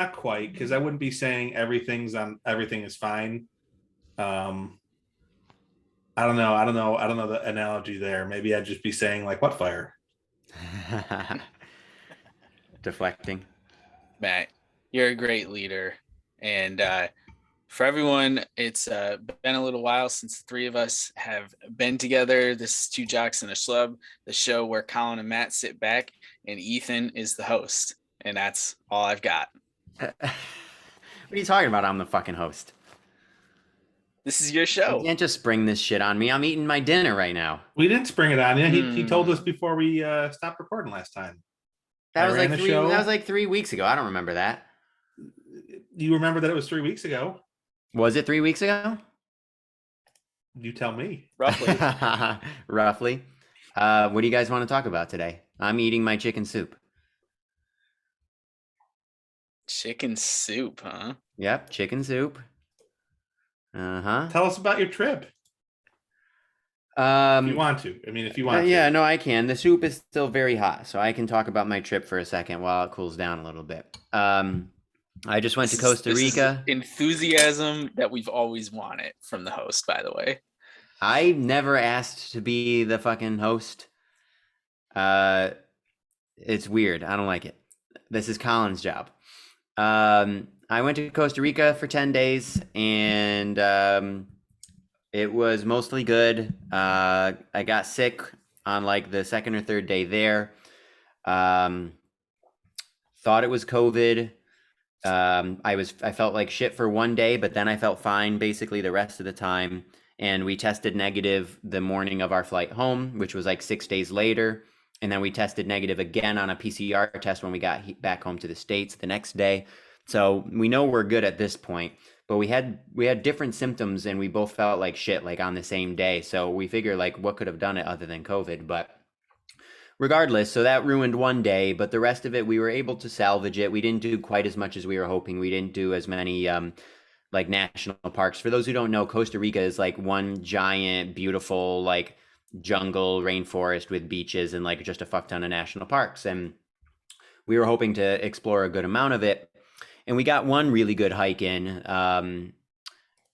Not quite, because I wouldn't be saying everything is fine. Um, I don't know the analogy there. Maybe I'd just be saying like what fire? Deflecting. Matt, you're a great leader. And for everyone, it's been a little while since the three of us have been together. This is Two Jocks and a Schlub, the show where Colin and Matt sit back and Ethan is the host. And that's all I've got. What are you talking about? I'm the fucking host. This is your You show. can't just spring this shit on me. I'm eating my dinner right now. We didn't spring it on you. He told us before we stopped recording last time. That I was ran like the three. show. That was like 3 weeks ago. I don't remember that. You remember that it was 3 weeks ago? Was it 3 weeks ago? You tell me. Roughly. Roughly. What do you guys want to talk about today? I'm eating my chicken soup. Chicken soup, huh? Yep, chicken soup. Uh-huh. Tell us about your trip. If you want to. I mean, if you want yeah, to. no, I can. The soup is still very hot, so I can talk about my trip for a second while it cools down a little bit. I just went to Costa Rica. Enthusiasm that we've always wanted from the host, by the way. I never asked to be the fucking host. It's weird. I don't like it. This is Colin's job. I went to Costa Rica for 10 days and it was mostly good. I got sick on like the second or third day there. Thought it was COVID. I felt like shit for one day, but then I felt fine basically the rest of the time. And we tested negative the morning of our flight home, which was like 6 days later. And then we tested negative again on a PCR test when we got back home to the States the next day. So we know we're good at this point, but we had different symptoms and we both felt like shit like on the same day. So we figured like what could have done it other than COVID, but regardless, so that ruined one day, but the rest of it we were able to salvage it. We didn't do quite as much as we were hoping. We didn't do as many like national parks. For those who don't know, Costa Rica is like one giant beautiful like jungle rainforest with beaches and like just a fuck ton of national parks, and we were hoping to explore a good amount of it. And we got one really good hike in,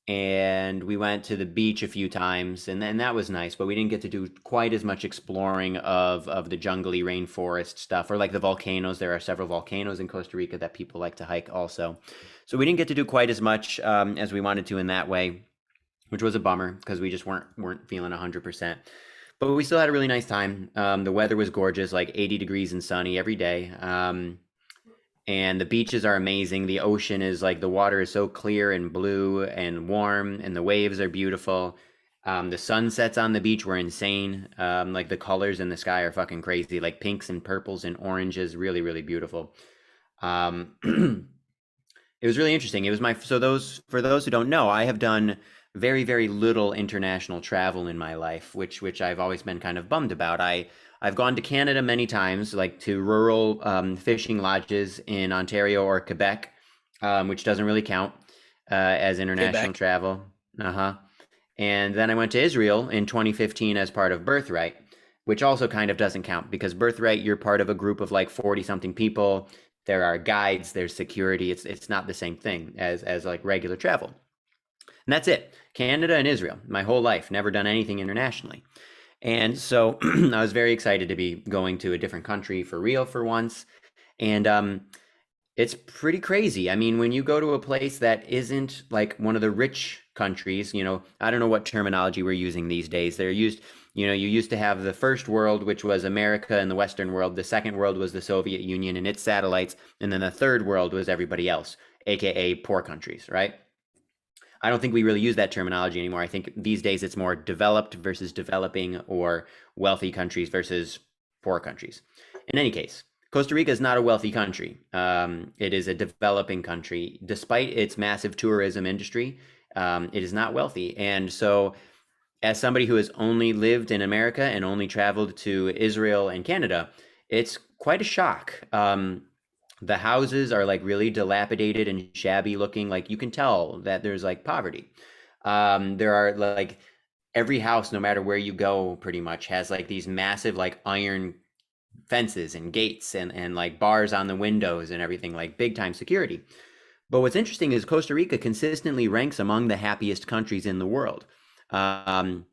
and we went to the beach a few times, and that was nice, but we didn't get to do quite as much exploring of the jungly rainforest stuff, or like the volcanoes. There are several volcanoes in Costa Rica that people like to hike also. So we didn't get to do quite as much as we wanted to in that way, which was a bummer because we just weren't feeling 100%. But we still had a really nice time. The weather was gorgeous, like 80 degrees and sunny every day. And the beaches are amazing. The ocean is like the water is so clear and blue and warm, and the waves are beautiful. The sunsets on the beach were insane. Like the colors in the sky are fucking crazy, like pinks and purples and oranges, really, really beautiful. It was really interesting. It was for those who don't know, I have done very, very little international travel in my life, which I've always been kind of bummed about. I've gone to Canada many times, like to rural fishing lodges in Ontario or Quebec, which doesn't really count as international travel. And then I went to Israel in 2015 as part of Birthright, which also kind of doesn't count because Birthright, you're part of a group of like 40 something people. There are guides, there's security. It's not the same thing as like regular travel. And that's it. Canada and Israel, my whole life, never done anything internationally. And so I was very excited to be going to a different country for real for once. And it's pretty crazy. I mean, when you go to a place that isn't like one of the rich countries, I don't know what terminology we're using these days. They're used, you used to have the first world, which was America and the Western world. The second world was the Soviet Union and its satellites. And then the third world was everybody else, AKA poor countries, right? I don't think we really use that terminology anymore. I think these days it's more developed versus developing, or wealthy countries versus poor countries. In any case, Costa Rica is not a wealthy country. It is a developing country. Despite its massive tourism industry, it is not wealthy. And so as somebody who has only lived in America and only traveled to Israel and Canada, it's quite a shock. The houses are like really dilapidated and shabby looking. Like you can tell that there's like poverty. There are like every house, no matter where you go, pretty much has like these massive like iron fences and gates and like bars on the windows and everything, like big time security. But what's interesting is Costa Rica consistently ranks among the happiest countries in the world. Um,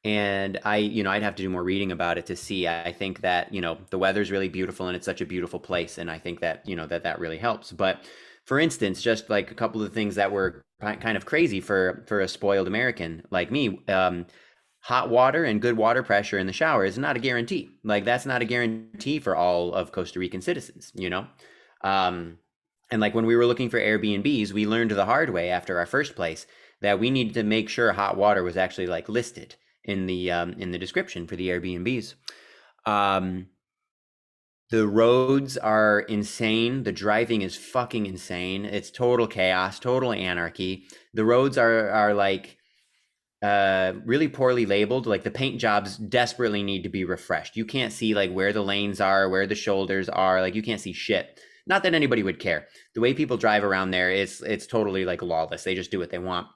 and I'd have to do more reading about it to see. I think that, the weather's really beautiful and it's such a beautiful place. And I think that, that really helps. But for instance, just like a couple of things that were kind of crazy for a spoiled American like me, hot water and good water pressure in the shower is not a guarantee. Like that's not a guarantee for all of Costa Rican citizens, and like when we were looking for Airbnbs, we learned the hard way after our first place that we needed to make sure hot water was actually like listed in the description for the Airbnbs. The roads are insane. The driving is fucking insane. It's total chaos, total anarchy. The roads are like really poorly labeled. Like the paint jobs desperately need to be refreshed. You can't see like where the lanes are, where the shoulders are. Like you can't see shit. Not that anybody would care. The way people drive around there, it's totally like lawless. They just do what they want.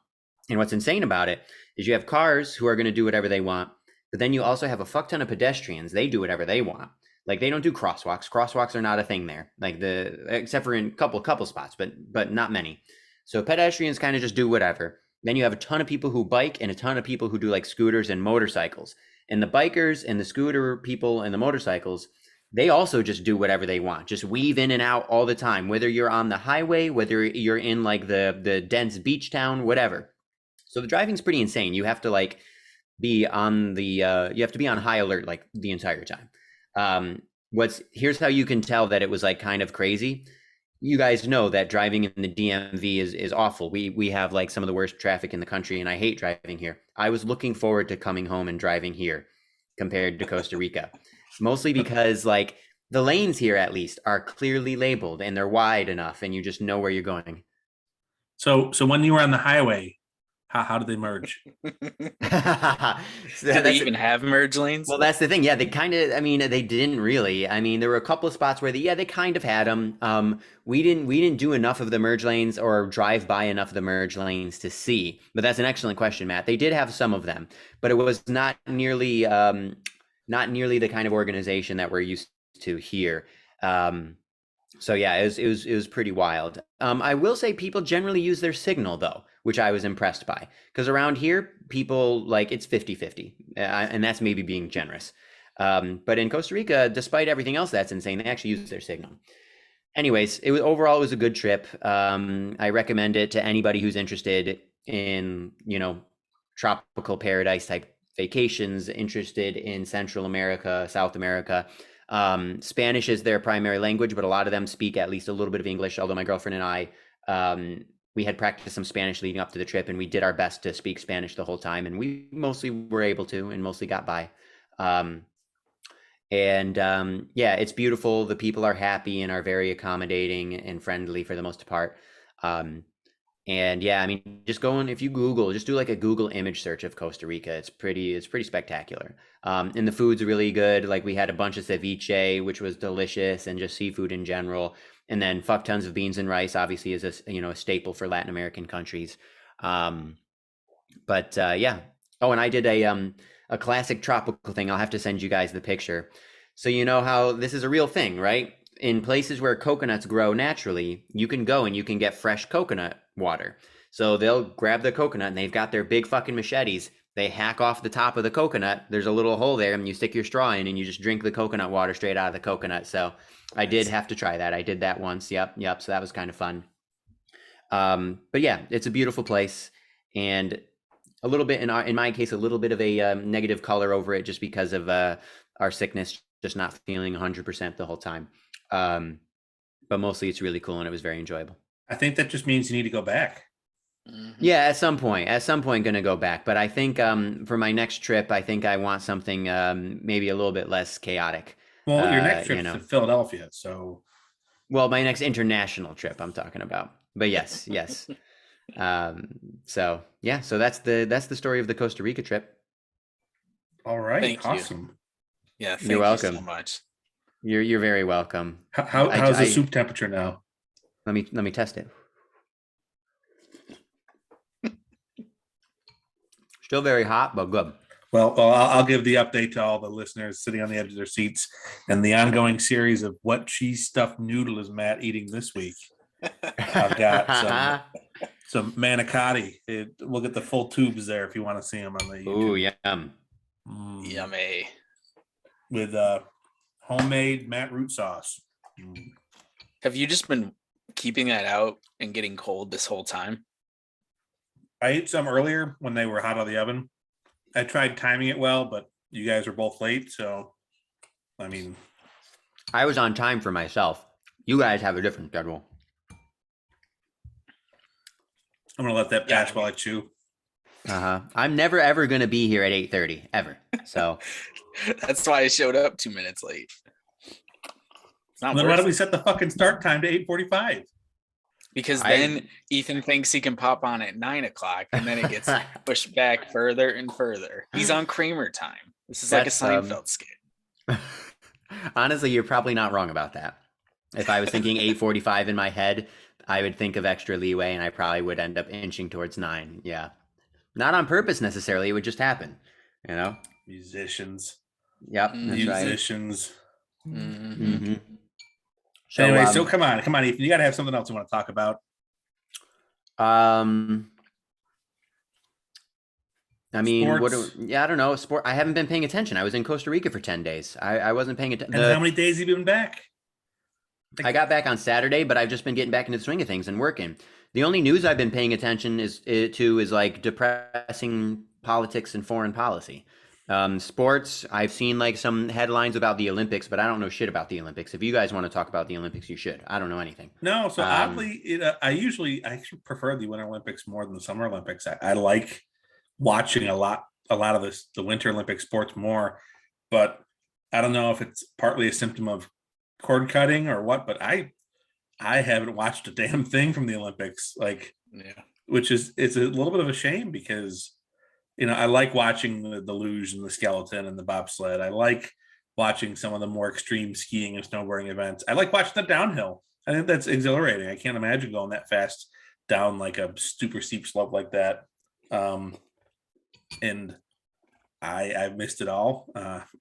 And what's insane about it is you have cars who are going to do whatever they want, but then you also have a fuck ton of pedestrians. They do whatever they want. Like they don't do crosswalks. Crosswalks are not a thing there. Like except for in couple spots, but not many. So pedestrians kind of just do whatever. Then you have a ton of people who bike and a ton of people who do like scooters and motorcycles. And the bikers and the scooter people and the motorcycles, they also just do whatever they want, just weave in and out all the time, whether you're on the highway, whether you're in like the dense beach town, whatever. So the driving's pretty insane. You have to like be on high alert like the entire time. Here's how you can tell that it was like kind of crazy. You guys know that driving in the DMV is awful. We have like some of the worst traffic in the country, and I hate driving here. I was looking forward to coming home and driving here compared to Costa Rica, mostly because like the lanes here at least are clearly labeled and they're wide enough, and you just know where you're going. So when you were on the highway, how did they merge? Do they even have merge lanes? Well, that's the thing. Yeah, they they didn't really. I mean, there were a couple of spots where they kind of had them. We didn't do enough of the merge lanes or drive by enough of the merge lanes to see. But that's an excellent question, Matt. They did have some of them, but it was not nearly the kind of organization that we're used to here. So yeah, it was pretty wild. I will say people generally use their signal though, which I was impressed by, because around here people like it's 50-50, and that's maybe being generous. But in Costa Rica, despite everything else that's insane, they actually use their signal. Anyways, overall it was a good trip. I recommend it to anybody who's interested in tropical paradise type vacations, interested in Central America, South America. Spanish is their primary language, but a lot of them speak at least a little bit of English, although my girlfriend and I, we had practiced some Spanish leading up to the trip, and we did our best to speak Spanish the whole time, and we mostly were able to and mostly got by. Yeah, it's beautiful. The people are happy and are very accommodating and friendly for the most part. And yeah, I mean, just if you Google, just do like a Google image search of Costa Rica. It's pretty spectacular. And the food's really good. Like we had a bunch of ceviche, which was delicious, and just seafood in general. And then fuck tons of beans and rice, obviously, is a staple for Latin American countries. Yeah. Oh, and I did a classic tropical thing. I'll have to send you guys the picture. So you know how this is a real thing, right? In places where coconuts grow naturally, you can go and you can get fresh coconut water. So they'll grab the coconut and they've got their big fucking machetes. They hack off the top of the coconut. There's a little hole there and you stick your straw in and you just drink the coconut water straight out of the coconut. So I did have to try that. I did that once. Yep. So that was kind of fun. But yeah, it's a beautiful place, and a little bit in my case, a little bit of a negative color over it just because of our sickness, just not feeling 100% the whole time. But mostly it's really cool and it was very enjoyable. I think that just means you need to go back. Mm-hmm. Yeah, at some point going to go back. But I think for my next trip, I think I want something maybe a little bit less chaotic. Well, your next trip is to Philadelphia, so. Well, my next international trip I'm talking about. But yes. So yeah, so that's the story of the Costa Rica trip. All right, Thank awesome. You. Yeah, you're welcome so much. You're very welcome. How's the soup temperature now? Let me test it. Still very hot, but good. Well, I'll give the update to all the listeners sitting on the edge of their seats and the ongoing series of what cheese stuffed noodle is Matt eating this week. I've got some manicotti. We'll get the full tubes there if you want to see them on the YouTube. Ooh, yum. Yummy. With homemade Matt root sauce. Have you just been keeping that out and getting cold this whole time? I ate some earlier when they were hot out of the oven. I tried timing it well, but you guys were both late, so I mean, I was on time for myself. You guys have a different schedule. I'm gonna let that pass while I chew. I'm never ever gonna be here at 8:30 ever. So that's why I showed up 2 minutes late. It's not then why don't we set the fucking start time to 8:45? Because then Ethan thinks he can pop on at 9 o'clock, and then it gets pushed back further and further. He's on Kramer time. This is like a Seinfeld skit. Honestly, you're probably not wrong about that. If I was thinking 8:45 in my head, I would think of extra leeway, and I probably would end up inching towards 9. Yeah, not on purpose necessarily. It would just happen, you know. Musicians. Yep, that's musicians. Right. Mm-hmm. So, anyway, so come on, Ethan. You got to have something else you want to talk about. I mean, Sports. I don't know. Sport. I haven't been paying attention. I was in Costa Rica for 10 days. I wasn't paying attention. And how many days have you been back? I got back on Saturday, but I've just been getting back into the swing of things and working. The only news I've been paying attention is like depressing politics and foreign policy. Sports, I've seen like some headlines about the Olympics, but I don't know shit about the Olympics. If you guys want to talk about the Olympics, you should. I don't know anything. No, so oddly, I actually prefer the Winter Olympics more than the Summer Olympics. I like watching a lot of the Winter Olympic sports more, but I don't know if it's partly a symptom of cord cutting or what, but I haven't watched a damn thing from the Olympics, which is it's a little bit of a shame because I like watching the luge and the skeleton and the bobsled. I like watching some of the more extreme skiing and snowboarding events. I like watching the downhill. I think that's exhilarating. I can't imagine going that fast down like a super steep slope like that. And I've missed it all.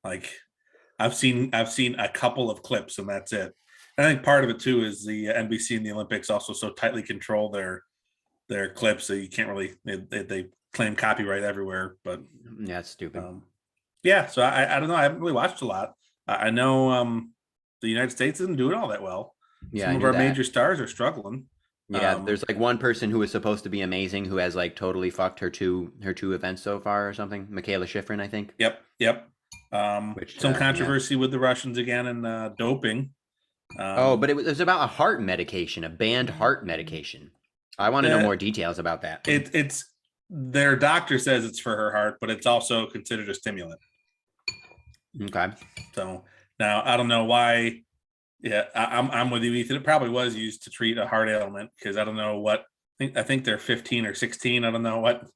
I've seen a couple of clips and that's it. And I think part of it too is the NBC and the Olympics also so tightly control their clips that you can't really they claim copyright everywhere. But yeah, it's stupid. So I don't know. I haven't really watched a lot. I know the United States isn't doing all that well. Yeah, some of our major stars are struggling. Yeah, there's like one person who was supposed to be amazing who has like totally fucked her two events so far or something. Michaela Schifrin, I think. Yep. Some controversy with the Russians again and doping. But it was about a heart medication, a banned heart medication. I want to know more details about that. It's their doctor says it's for her heart, but it's also considered a stimulant. Okay. So now I don't know why. Yeah, I'm with you, Ethan. It probably was used to treat a heart ailment because I don't know what. I think they're 15 or 16. I don't know what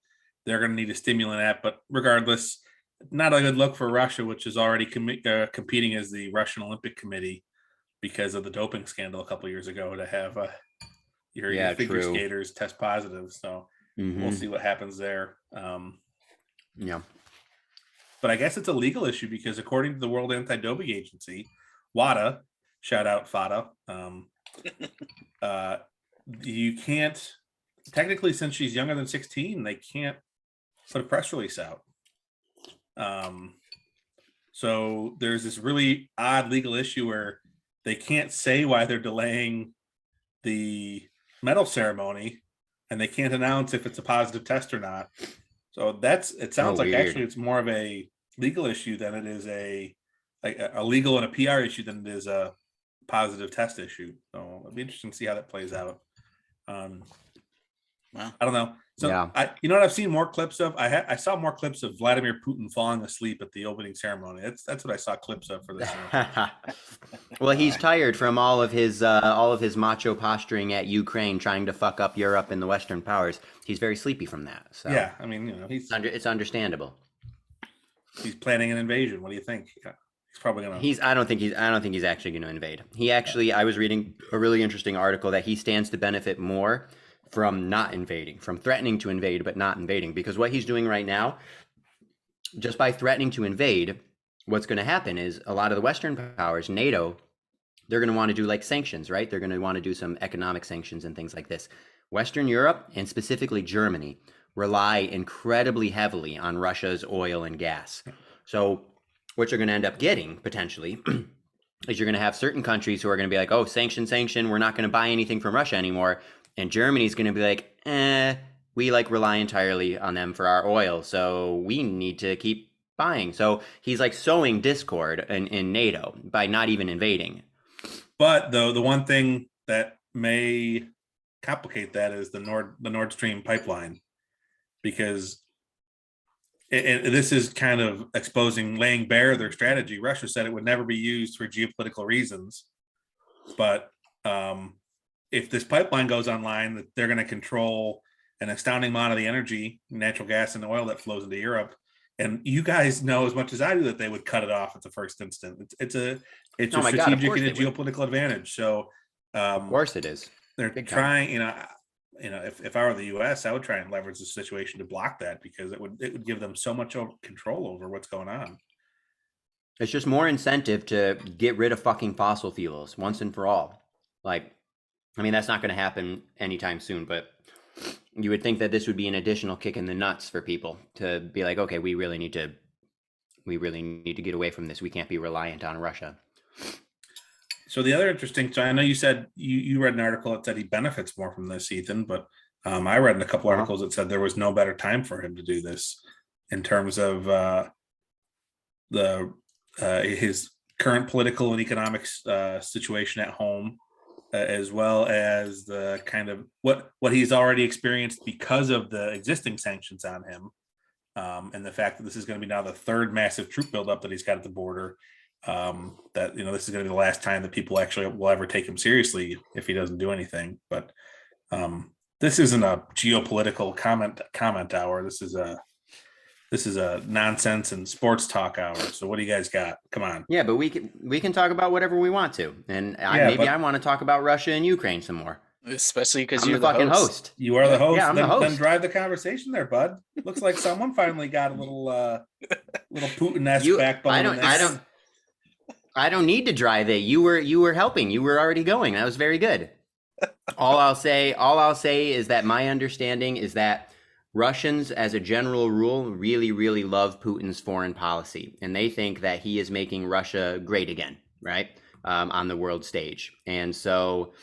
they're going to need a stimulant at, but regardless, not a good look for Russia, which is already competing as the Russian Olympic Committee because of the doping scandal a couple of years ago to have your figure skaters test positive. So we'll see what happens there. Yeah. But I guess it's a legal issue because according to the World Anti-Doping Agency, WADA, shout out FADA, you can't, technically since she's younger than 16, they can't put a press release out. So there's this really odd legal issue where they can't say why they're delaying the medal ceremony and they can't announce if it's a positive test or not. So it sounds like actually it's more of a legal issue than it is a legal and a PR issue than it is a positive test issue. So it'll be interesting to see how that plays out. I don't know. So you know what I've seen more clips of? I saw more clips of Vladimir Putin falling asleep at the opening ceremony. That's what I saw clips of for this year. Well, he's tired from all of his macho posturing at Ukraine, trying to fuck up Europe and the Western powers. He's very sleepy from that. So yeah, I mean, it's understandable. He's planning an invasion. What do you think? Yeah, he's probably gonna. I don't think he's actually going to invade. I was reading a really interesting article that he stands to benefit more from not invading, from threatening to invade but not invading, because what he's doing right now just by threatening to invade, what's going to happen is a lot of the Western powers, NATO, they're going to want to do like sanctions, right? They're going to want to do some economic sanctions and things like this. Western Europe, and specifically Germany, rely incredibly heavily on Russia's oil and gas. So what you're going to end up getting potentially is you're going to have certain countries who are going to be like, oh, sanction, we're not going to buy anything from Russia anymore. And Germany's going to be like, we like rely entirely on them for our oil. So we need to keep buying. So he's like sowing discord in NATO by not even invading. But though the one thing that may complicate that is the Nord Stream pipeline, because this is kind of laying bare their strategy. Russia said it would never be used for geopolitical reasons, but if this pipeline goes online, they're going to control an astounding amount of the energy, natural gas and oil that flows into Europe. And you guys know as much as I do that they would cut it off at the first instant. It's a strategic and a geopolitical advantage. So, of course it is. They're trying, if I were the U.S., I would try and leverage the situation to block that, because it would give them so much control over what's going on. It's just more incentive to get rid of fucking fossil fuels once and for all. Like, I mean, that's not going to happen anytime soon, but you would think that this would be an additional kick in the nuts for people to be like, okay, we really need to get away from this. We can't be reliant on Russia. So the other interesting, so I know you said you read an article that said he benefits more from this, Ethan, but I read in a couple articles that said there was no better time for him to do this in terms of his current political and economic situation at home, as well as the kind of what he's already experienced because of the existing sanctions on him, and the fact that this is going to be now the third massive troop buildup that he's got at the border. That this is going to be the last time that people actually will ever take him seriously if he doesn't do anything. But this isn't a geopolitical comment hour. This is a nonsense and sports talk hour. So what do you guys got? Come on. Yeah, but we can talk about whatever we want to, and I want to talk about Russia and Ukraine some more. Especially because you're the fucking host. You are the host. Yeah, I'm the host. Then drive the conversation there, bud. Looks like someone finally got a little Putin-esque backbone. I don't need to drive it. You were helping. You were already going. That was very good. All I'll say is that my understanding is that Russians, as a general rule, really, really love Putin's foreign policy, and they think that he is making Russia great again, right, on the world stage. And so,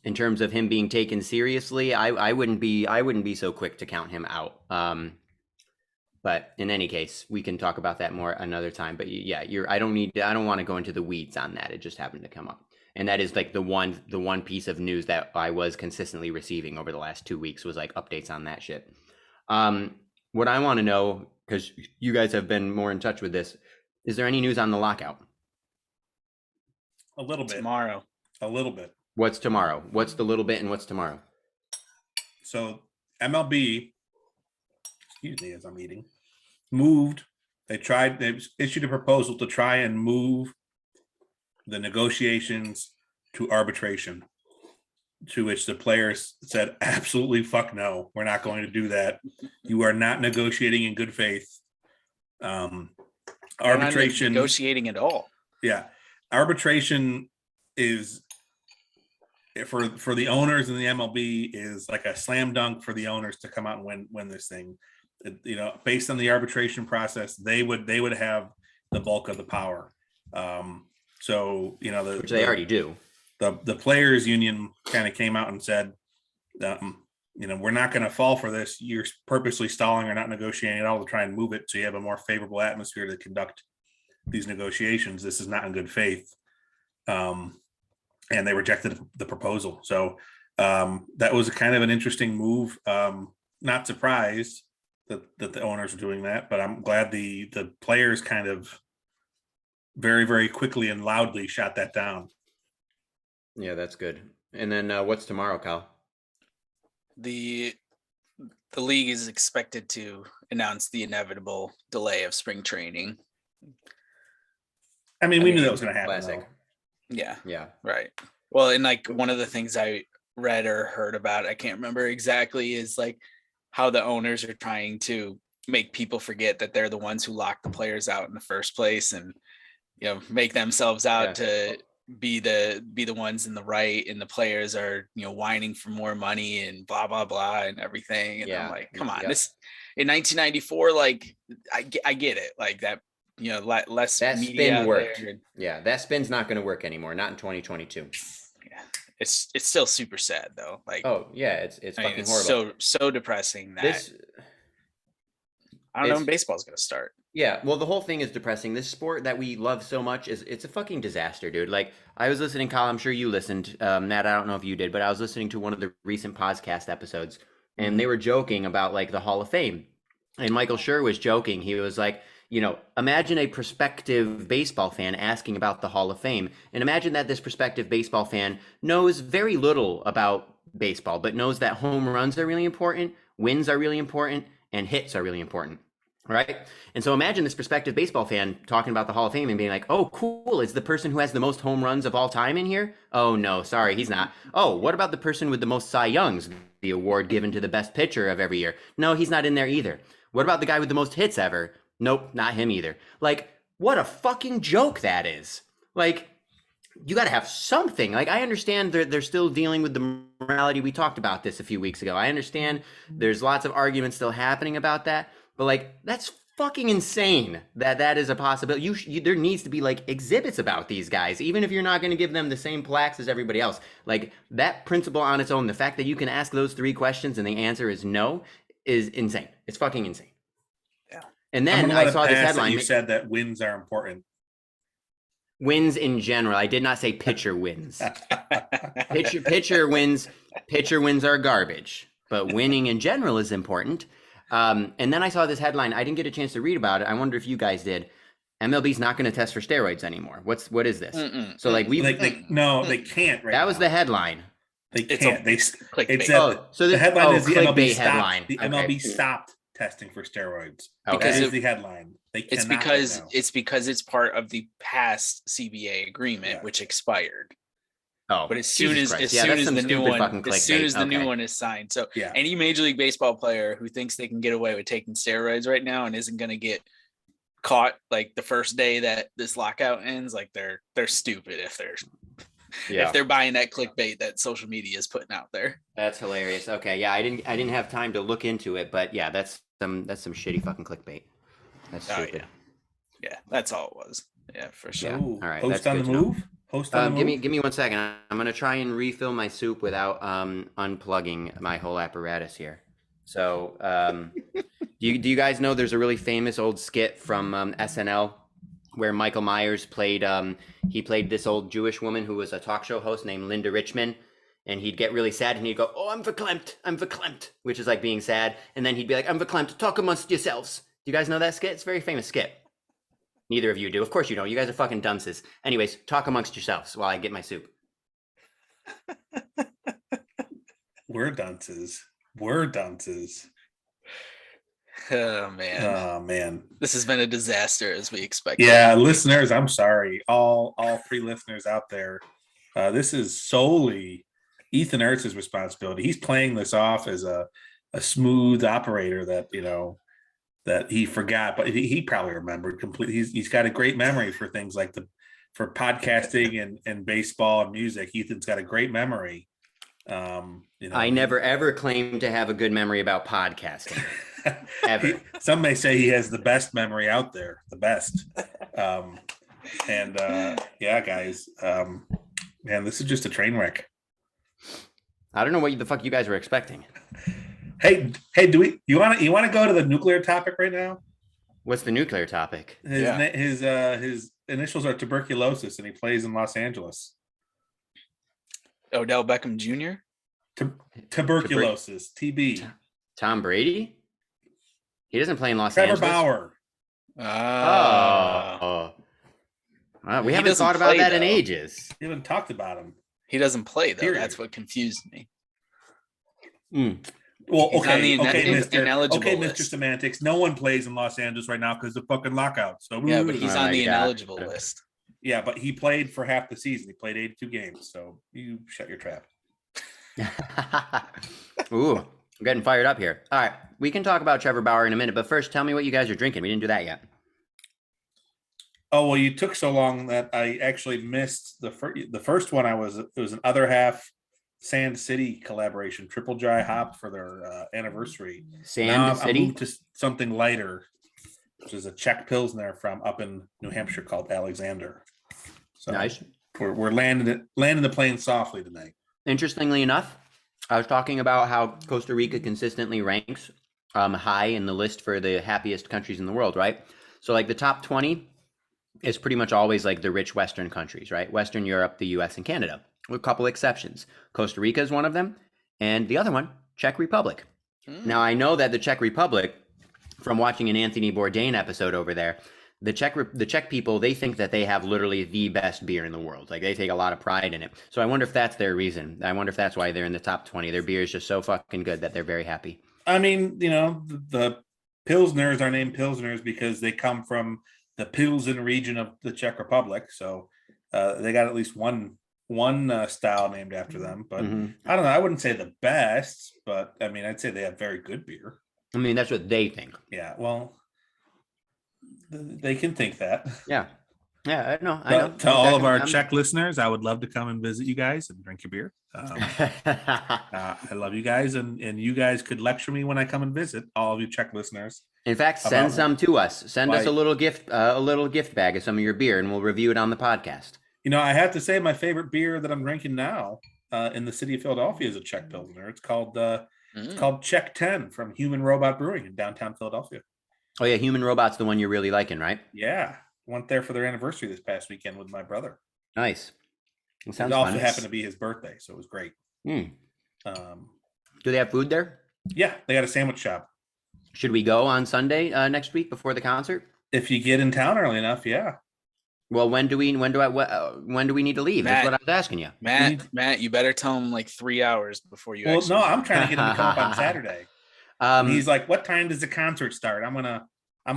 in terms of him being taken seriously, I wouldn't be so quick to count him out. But in any case, we can talk about that more another time. But yeah, I don't want to go into the weeds on that. It just happened to come up. And that is like the one piece of news that I was consistently receiving over the last 2 weeks was like updates on that shit. What I want to know, because you guys have been more in touch with this, is there any news on the lockout? A little bit. Tomorrow. A little bit. What's tomorrow? What's the little bit and what's tomorrow? So MLB, excuse me as I'm eating, they issued a proposal to try and move the negotiations to arbitration, to which the players said, absolutely fuck no, we're not going to do that. You are not negotiating in good faith. Arbitration, not negotiating at all. Yeah. Arbitration is for the owners in the MLB is like a slam dunk for the owners to come out and win this thing. Based on the arbitration process, they would have the bulk of the power. Which they already do. The players union kind of came out and said, we're not going to fall for this. You're purposely stalling or not negotiating at all to try and move it so you have a more favorable atmosphere to conduct these negotiations. This is not in good faith. And they rejected the proposal. So that was kind of an interesting move. Not surprised that the owners are doing that, but I'm glad the players kind of very, very quickly and loudly shot that down. Yeah, that's good. And then what's tomorrow, Kyle? The league is expected to announce the inevitable delay of spring training. We knew that was going to happen. Yeah. Right. Well, and like one of the things I read or heard about, I can't remember exactly, is like how the owners are trying to make people forget that they're the ones who locked the players out in the first place, and make themselves out to be the ones in the right, and the players are whining for more money and blah blah blah and everything. And I'm like, come on, this in 1994, like I get it, like that, less that media spin worked. there. Yeah, that spin's not going to work anymore, not in 2022. Yeah, it's still super sad though. Like, oh yeah, it's fucking horrible. So depressing that I don't know when baseball's gonna start. Yeah, well, the whole thing is depressing. This sport that we love so much it's a fucking disaster, dude. Like, I was listening, Kyle, I'm sure you listened, Matt, I don't know if you did, but I was listening to one of the recent podcast episodes, and they were joking about, like, the Hall of Fame. And Michael Schur was joking. He was like, imagine a prospective baseball fan asking about the Hall of Fame, and imagine that this prospective baseball fan knows very little about baseball, but knows that home runs are really important, wins are really important, and hits are really important. Right. And so imagine this prospective baseball fan talking about the Hall of Fame and being like, oh, cool. Is the person who has the most home runs of all time in here? Oh, no, sorry, he's not. Oh, what about the person with the most Cy Youngs, the award given to the best pitcher of every year? No, he's not in there either. What about the guy with the most hits ever? Nope, not him either. Like, what a fucking joke that is. Like, you got to have something. Like, I understand they're still dealing with the morality. We talked about this a few weeks ago. I understand there's lots of arguments still happening about that. But, like, that's fucking insane that is a possibility. There needs to be, like, exhibits about these guys, even if you're not going to give them the same plaques as everybody else. Like, that principle on its own, the fact that you can ask those 3 questions and the answer is no, is insane. It's fucking insane. Yeah. And then I saw this headline. You said that wins are important. Wins in general. I did not say pitcher wins. pitcher wins. Pitcher wins are garbage. But winning in general is important. And then I saw this headline. I didn't get a chance to read about it. I wonder if you guys did. MLB's not going to test for steroids anymore. What is this? So like no, they can't. Right that was now. the headline. They can't. It's so the headline is the MLB stopped. Headline. The MLB stopped testing for steroids. Okay. Because it's the headline. It's because it's part of the past CBA agreement, which expired. Oh, but as soon as the new one is signed, so any Major League Baseball player who thinks they can get away with taking steroids right now and isn't going to get caught like the first day that this lockout ends, like they're stupid if they're buying that clickbait that social media is putting out there. That's hilarious. Okay, yeah, I didn't have time to look into it, but yeah, that's some shitty fucking clickbait. That's stupid. Yeah, that's all it was. Yeah, for sure. Yeah. All right, Post on the move. Give me 1 second. I'm gonna try and refill my soup without unplugging my whole apparatus here. So, do you guys know there's a really famous old skit from SNL where Michael Myers played this old Jewish woman who was a talk show host named Linda Richman, and he'd get really sad and he'd go, "Oh, I'm verklempt," which is like being sad, and then he'd be like, "I'm verklempt. Talk amongst yourselves." Do you guys know that skit? It's a very famous skit. Neither of you do. Of course you don't. You guys are fucking dunces. Anyways, talk amongst yourselves while I get my soup. We're dunces. Oh man. This has been a disaster as we expected. Yeah, listeners, I'm sorry. All 3 listeners out there. This is solely Ethan Ertz's responsibility. He's playing this off as a smooth operator that that he forgot, but he probably remembered completely. He's got a great memory for things like for podcasting and baseball and music. Ethan's got a great memory. I never ever claimed to have a good memory about podcasting. Ever. Some may say he has the best memory out there, the best. Yeah, guys, man, this is just a train wreck. I don't know what the fuck you guys were expecting. Hey, you want to go to the nuclear topic right now? What's the nuclear topic? His initials are tuberculosis, and he plays in Los Angeles. Odell Beckham Jr. Tuberculosis, TB. Tom Brady? He doesn't play in Los Trevor Angeles. Bauer. We haven't thought about that in ages. We haven't talked about him. He doesn't play though. Period. That's what confused me. Well, okay, Mr. Mr. Semantics. No one plays in Los Angeles right now because of the fucking lockout. So yeah, but he's on the ineligible list. Yeah, but he played for half the season. He played 82 games. So you shut your trap. Ooh, I'm getting fired up here. All right, we can talk about Trevor Bauer in a minute, but first, tell me what you guys are drinking. We didn't do that yet. Oh well, you took so long that I actually missed the first one. It was an other half Sand City collaboration, triple dry hop for their anniversary. Now Sand I'm moved City. to something lighter, which is a Czech Pilsner from up in New Hampshire called Alexander. So Nice. we're landing the plane softly tonight. Interestingly enough, I was talking about how Costa Rica consistently ranks high in the list for the happiest countries in the world, right? So like the top 20 is pretty much always like the rich Western countries, right? Western Europe, the US, and Canada, with a couple exceptions. Costa Rica is one of them, and the other one, Czech Republic. Now, I know that the Czech Republic, from watching an Anthony Bourdain episode over there, the Czech people, they think that they have literally the best beer in the world. Like they take a lot of pride in it. So I wonder if that's their reason. I wonder if that's why they're in the top 20. Their beer is just so fucking good that they're very happy. I mean, the Pilsners are named Pilsners because they come from the Pilsen region of the Czech Republic. So they got at least one style named after them. But I don't know. I wouldn't say the best, but I mean, I'd say they have very good beer. I mean, that's what they think. Yeah, well, they can think that. Yeah. Yeah, I know. To all of our Czech listeners, I would love to come and visit you guys and drink your beer. I love you guys, and you guys could lecture me when I come and visit. All of you Czech listeners. In fact, send some to us. Send us a little gift bag of some of your beer, and we'll review it on the podcast. I have to say my favorite beer that I'm drinking now in the city of Philadelphia is a Czech Pilsner. It's called Czech 10 from Human Robot Brewing in downtown Philadelphia. Oh yeah, Human Robot's the one you're really liking, right? Yeah, went there for their anniversary this past weekend with my brother. Nice. It also happened to be his birthday, so it was great. Do they have food there? Yeah, they got a sandwich shop. Should we go on Sunday next week before the concert? If you get in town early enough, yeah. Well, when do we need to leave? Matt, That's what I was asking you. Matt, you better tell him like 3 hours before you. Well, no, I'm trying to get him to come up on Saturday. He's like, "What time does the concert start?" I'm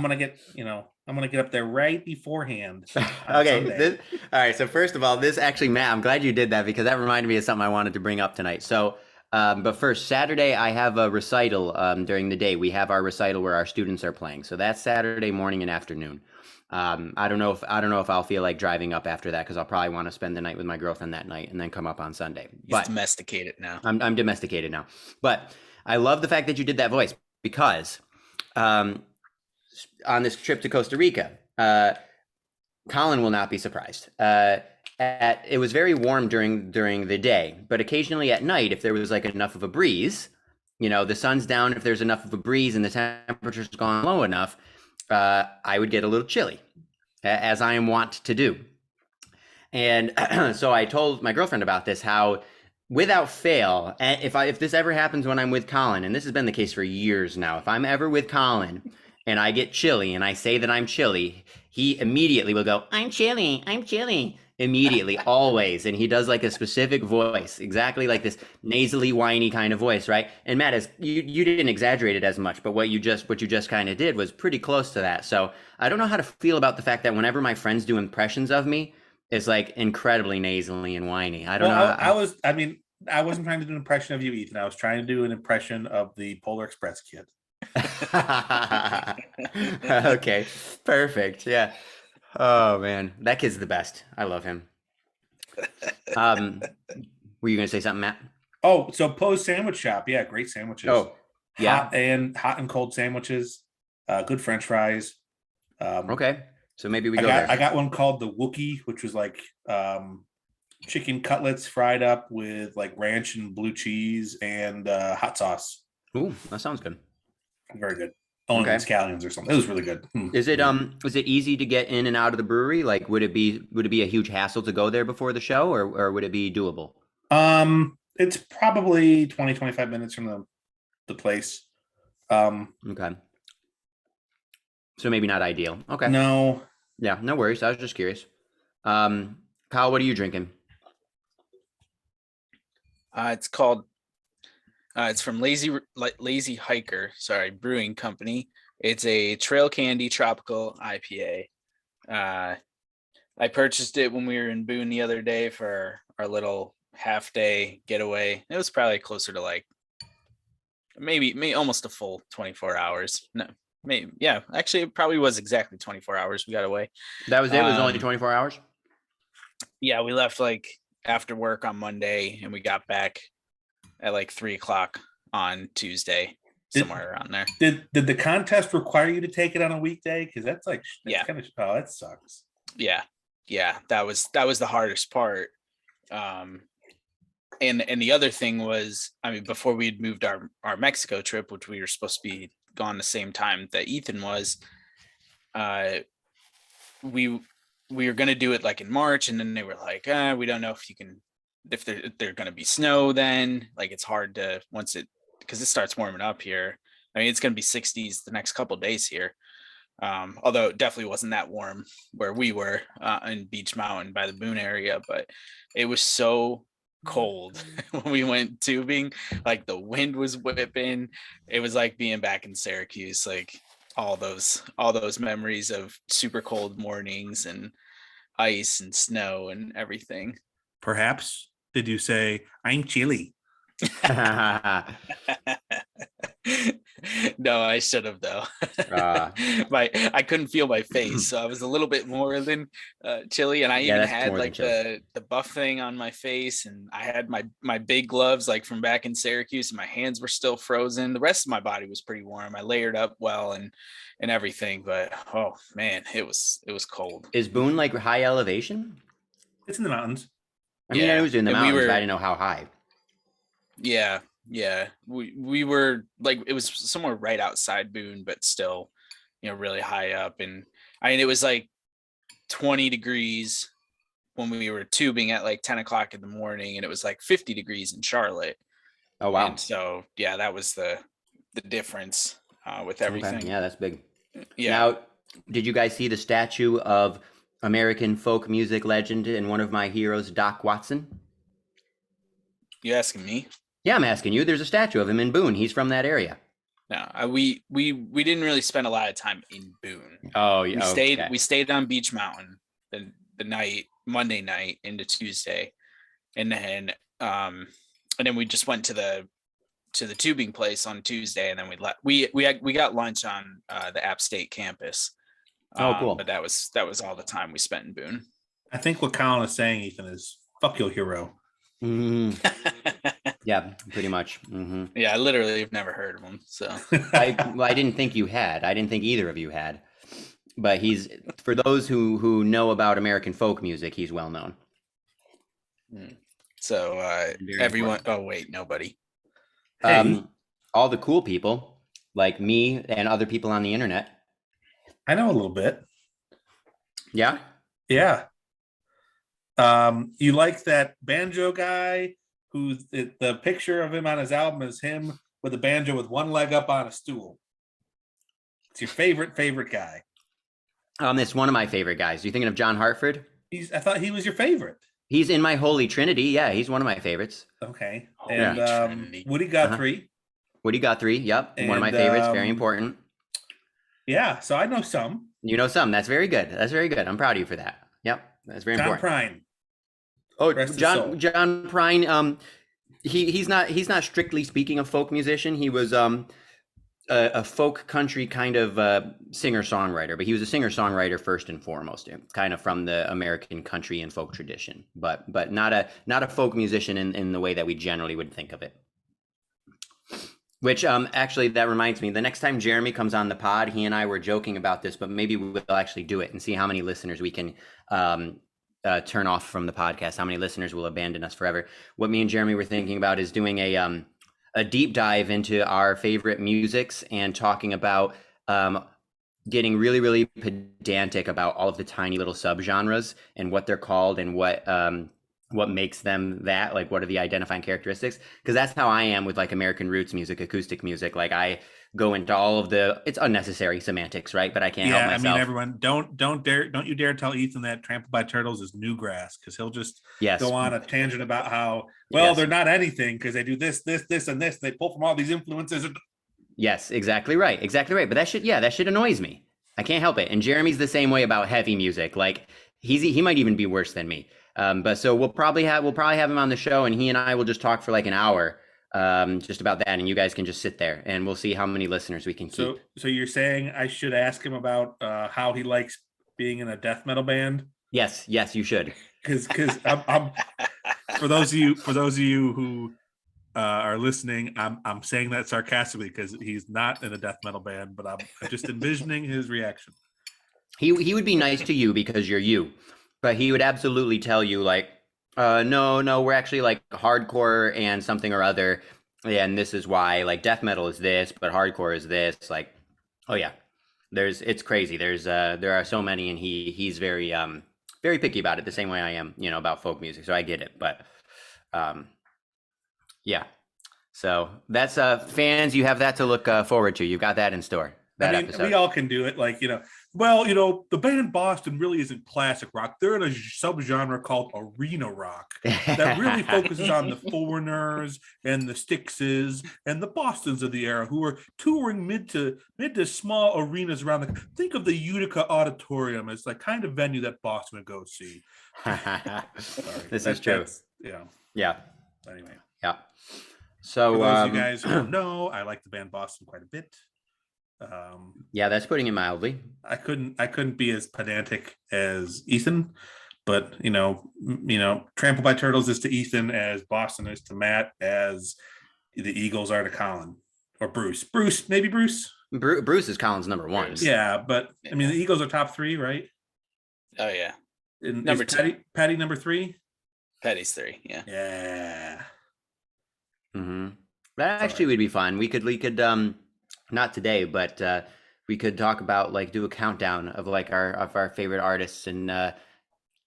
gonna get up there right beforehand. Okay. All right. So first of all, Matt, I'm glad you did that because that reminded me of something I wanted to bring up tonight. So, but first, Saturday I have a recital during the day. We have our recital where our students are playing. So that's Saturday morning and afternoon. I don't know if I'll feel like driving up after that because I'll probably want to spend the night with my girlfriend that night and then come up on Sunday. But domesticated now. I'm domesticated now. But I love the fact that you did that voice because on this trip to Costa Rica, Colin will not be surprised. It was very warm during the day, but occasionally at night, if there was like enough of a breeze, the sun's down, if there's enough of a breeze and the temperature's gone low enough, I would get a little chilly, as I am wont to do. And so I told my girlfriend about this, how without fail, if this ever happens when I'm with Colin, and this has been the case for years now, if I'm ever with Colin and I get chilly and I say that I'm chilly, he immediately will go, I'm chilly, immediately, always. And he does like a specific voice, exactly like this nasally, whiny kind of voice, right? And Matt, you didn't exaggerate it as much, but what you just kind of did was pretty close to that. So I don't know how to feel about the fact that whenever my friends do impressions of me, it's like incredibly nasally and whiny. I don't know. I wasn't trying to do an impression of you, Ethan. I was trying to do an impression of the Polar Express kid. Okay, perfect. Yeah. Oh man, that kid's the best. I love him. Were you gonna say something, Matt? Oh, so Poe's Sandwich Shop. Yeah, great sandwiches. Oh, yeah. Hot and cold sandwiches. Good French fries. Okay, so maybe we go there. I got one called the Wookie, which was like chicken cutlets fried up with like ranch and blue cheese and hot sauce. Ooh, that sounds good. Very good. Okay. Scallions or something. It was really good. Is it easy to get in and out of the brewery? Like, would it be a huge hassle to go there before the show, or would it be doable? It's probably 20-25 minutes from the place. Okay. So maybe not ideal. Okay. No. Yeah, no worries. I was just curious. Kyle, what are you drinking? It's from Lazy Hiker, brewing company. It's a Trail Candy Tropical IPA. I purchased it when we were in Boone the other day for our little half day getaway. It was probably closer to like maybe almost a full 24 hours. No, maybe, yeah, actually it probably was exactly 24 hours we got away. That was it. It was only 24 hours. Yeah, we left like after work on Monday and we got back at like 3 o'clock on Tuesday, somewhere around there. Did the contest require you to take it on a weekday? Because that's like, Yeah. kind of, oh, that sucks. Yeah, that was the hardest part. And the other thing was, I mean, before we had moved our Mexico trip, which we were supposed to be gone the same time that Ethan was, we were going to do it like in March, and then they were like, we don't know if you can, if they're going to be snow then, like it's hard to, because it starts warming up here. I mean, it's going to be 60s the next couple days here. Although it definitely wasn't that warm where we were in Beach Mountain by the Boone area, but it was so cold when we went tubing. Like the wind was whipping. It was like being back in Syracuse, like all those memories of super cold mornings and ice and snow and everything. Perhaps did you say I'm chilly? No, I should have though. I couldn't feel my face, so I was a little bit more than chilly, and I even had like the buff thing on my face, and I had my big gloves like from back in Syracuse, and my hands were still frozen. The rest of my body was pretty warm. I layered up well and everything, but oh man, it was cold. Is Boone like high elevation? It's in the mountains. I mean, I was in the mountains, but I didn't know how high. Yeah. We were like, it was somewhere right outside Boone, but still, really high up. And I mean, it was like 20 degrees when we were tubing at like 10 o'clock in the morning, and it was like 50 degrees in Charlotte. Oh, wow. And so, yeah, that was the difference with everything. Okay. Yeah, that's big. Yeah. Now, did you guys see the statue of American folk music legend and one of my heroes, Doc Watson? You asking me? Yeah, I'm asking you. There's a statue of him in Boone. He's from that area. No, we didn't really spend a lot of time in Boone. Oh, yeah. We stayed on Beach Mountain the Monday night into Tuesday, and then we just went to the tubing place on Tuesday, and then we got lunch on the App State campus. Oh, cool. But that was all the time we spent in Boone. I think what Colin is saying, Ethan, is fuck your hero. Yeah, pretty much. Mm-hmm. Yeah, I literally have never heard of him. So I didn't think you had. I didn't think either of you had. But he's, for those who know about American folk music, he's well known. So everyone. Oh wait, nobody. All the cool people like me and other people on the internet. I know a little bit. Yeah. Yeah. You like that banjo guy who's the picture of him on his album is him with a banjo with one leg up on a stool. It's your favorite guy. It's one of my favorite guys. You thinking of John Hartford? I thought he was your favorite. He's in my Holy Trinity. Yeah, he's one of my favorites. Okay. Holy And Trinity. Woody Guthrie. Woody Guthrie. Yep. One of my favorites. Very important. Yeah. So I know some. You know some. That's very good. That's very good. I'm proud of you for that. Yep. That's very important. John Prine. Oh, John Prine. He's not strictly speaking a folk musician. He was a folk country kind of singer-songwriter, but he was a singer-songwriter first and foremost, kind of from the American country and folk tradition, but not a folk musician in the way that we generally would think of it. Which actually, that reminds me, the next time Jeremy comes on the pod, he and I were joking about this, but maybe we'll actually do it and see how many listeners we can turn off from the podcast, how many listeners will abandon us forever. What me and Jeremy were thinking about is doing a deep dive into our favorite musics and talking about getting really, really pedantic about all of the tiny little subgenres and what they're called and what makes them that, like what are the identifying characteristics. Because that's how I am with like American roots music, acoustic music. Like I go into all of it's unnecessary semantics, right? But I can't help myself. I mean, everyone, don't you dare tell Ethan that Trampled by Turtles is newgrass, because he'll just go on a tangent about how they're not anything because they do this, and this. They pull from all these influences. Yes, exactly right. But that shit annoys me. I can't help it. And Jeremy's the same way about heavy music. Like he might even be worse than me. But so we'll probably have him on the show, and he and I will just talk for like an hour just about that, and you guys can just sit there, and we'll see how many listeners we can keep. So you're saying I should ask him about how he likes being in a death metal band? Yes, you should. Because I'm for those of you who are listening, I'm saying that sarcastically because he's not in a death metal band, but I'm just envisioning his reaction. He would be nice to you because you're you, but he would absolutely tell you like, no, we're actually like hardcore and something or other, and this is why like death metal is this, but hardcore is this. Like, oh yeah, it's crazy. There are so many, and he's very very picky about it, the same way I am, about folk music. So I get it, but yeah. So that's fans. You have that to look forward to. You've got that in store. Episode. We all can do it. Like, the band Boston really isn't classic rock. They're in a subgenre called arena rock that really focuses on the Foreigners and the Styxes and the Bostons of the era who are touring mid to small arenas around the. Think of the Utica Auditorium as the kind of venue that Boston would go see. This is true. Yeah. Anyway. Yeah. So for those of you guys who don't know, I like the band Boston quite a bit. Yeah, that's putting it mildly. I couldn't be as pedantic as Ethan, but Trampled by Turtles is to Ethan as Boston is to Matt, as the Eagles are to Colin or Bruce. Bruce Bruce is Colin's number one. Yeah, but I mean the Eagles are top 3, right? Oh yeah. And number 2. Patty number 3. Patty's 3. Yeah. Yeah. Mm-hmm. That actually would be fun. We could not today, but we could talk about like do a countdown of like our favorite artists and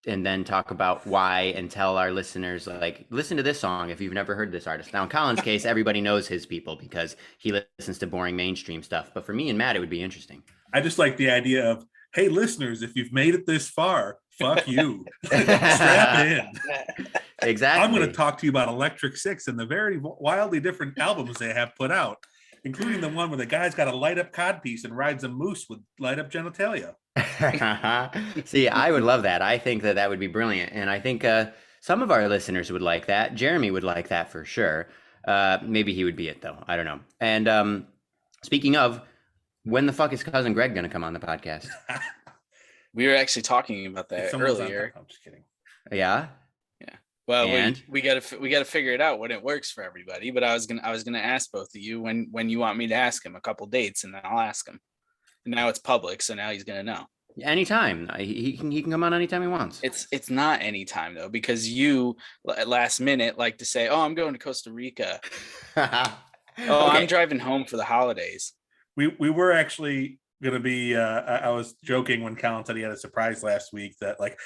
then talk about why and tell our listeners like listen to this song if you've never heard this artist. Now in Colin's case, everybody knows his people because he listens to boring mainstream stuff. But for me and Matt, it would be interesting. I just like the idea of, hey listeners, if you've made it this far, fuck you. Strap in. Exactly. I'm going to talk to you about Electric Six and the very wildly different albums they have put out, including the one where the guy's got a light up codpiece and rides a moose with light up genitalia. See, I would love that. I think that would be brilliant. And I think some of our listeners would like that. Jeremy would like that for sure. Maybe he would be it though. I don't know. And speaking of, when the fuck is Cousin Greg going to come on the podcast? We were actually talking about that earlier. I'm just kidding. Yeah. Well, we got to figure it out when it works for everybody. But I was gonna ask both of you when you want me to ask him a couple dates, and then I'll ask him. And now it's public, so now he's gonna know. Anytime he can come on anytime he wants. It's not anytime though, because you at last minute like to say, "Oh, I'm going to Costa Rica." Okay. I'm driving home for the holidays. We were actually gonna be. I was joking when Colin said he had a surprise last week that like.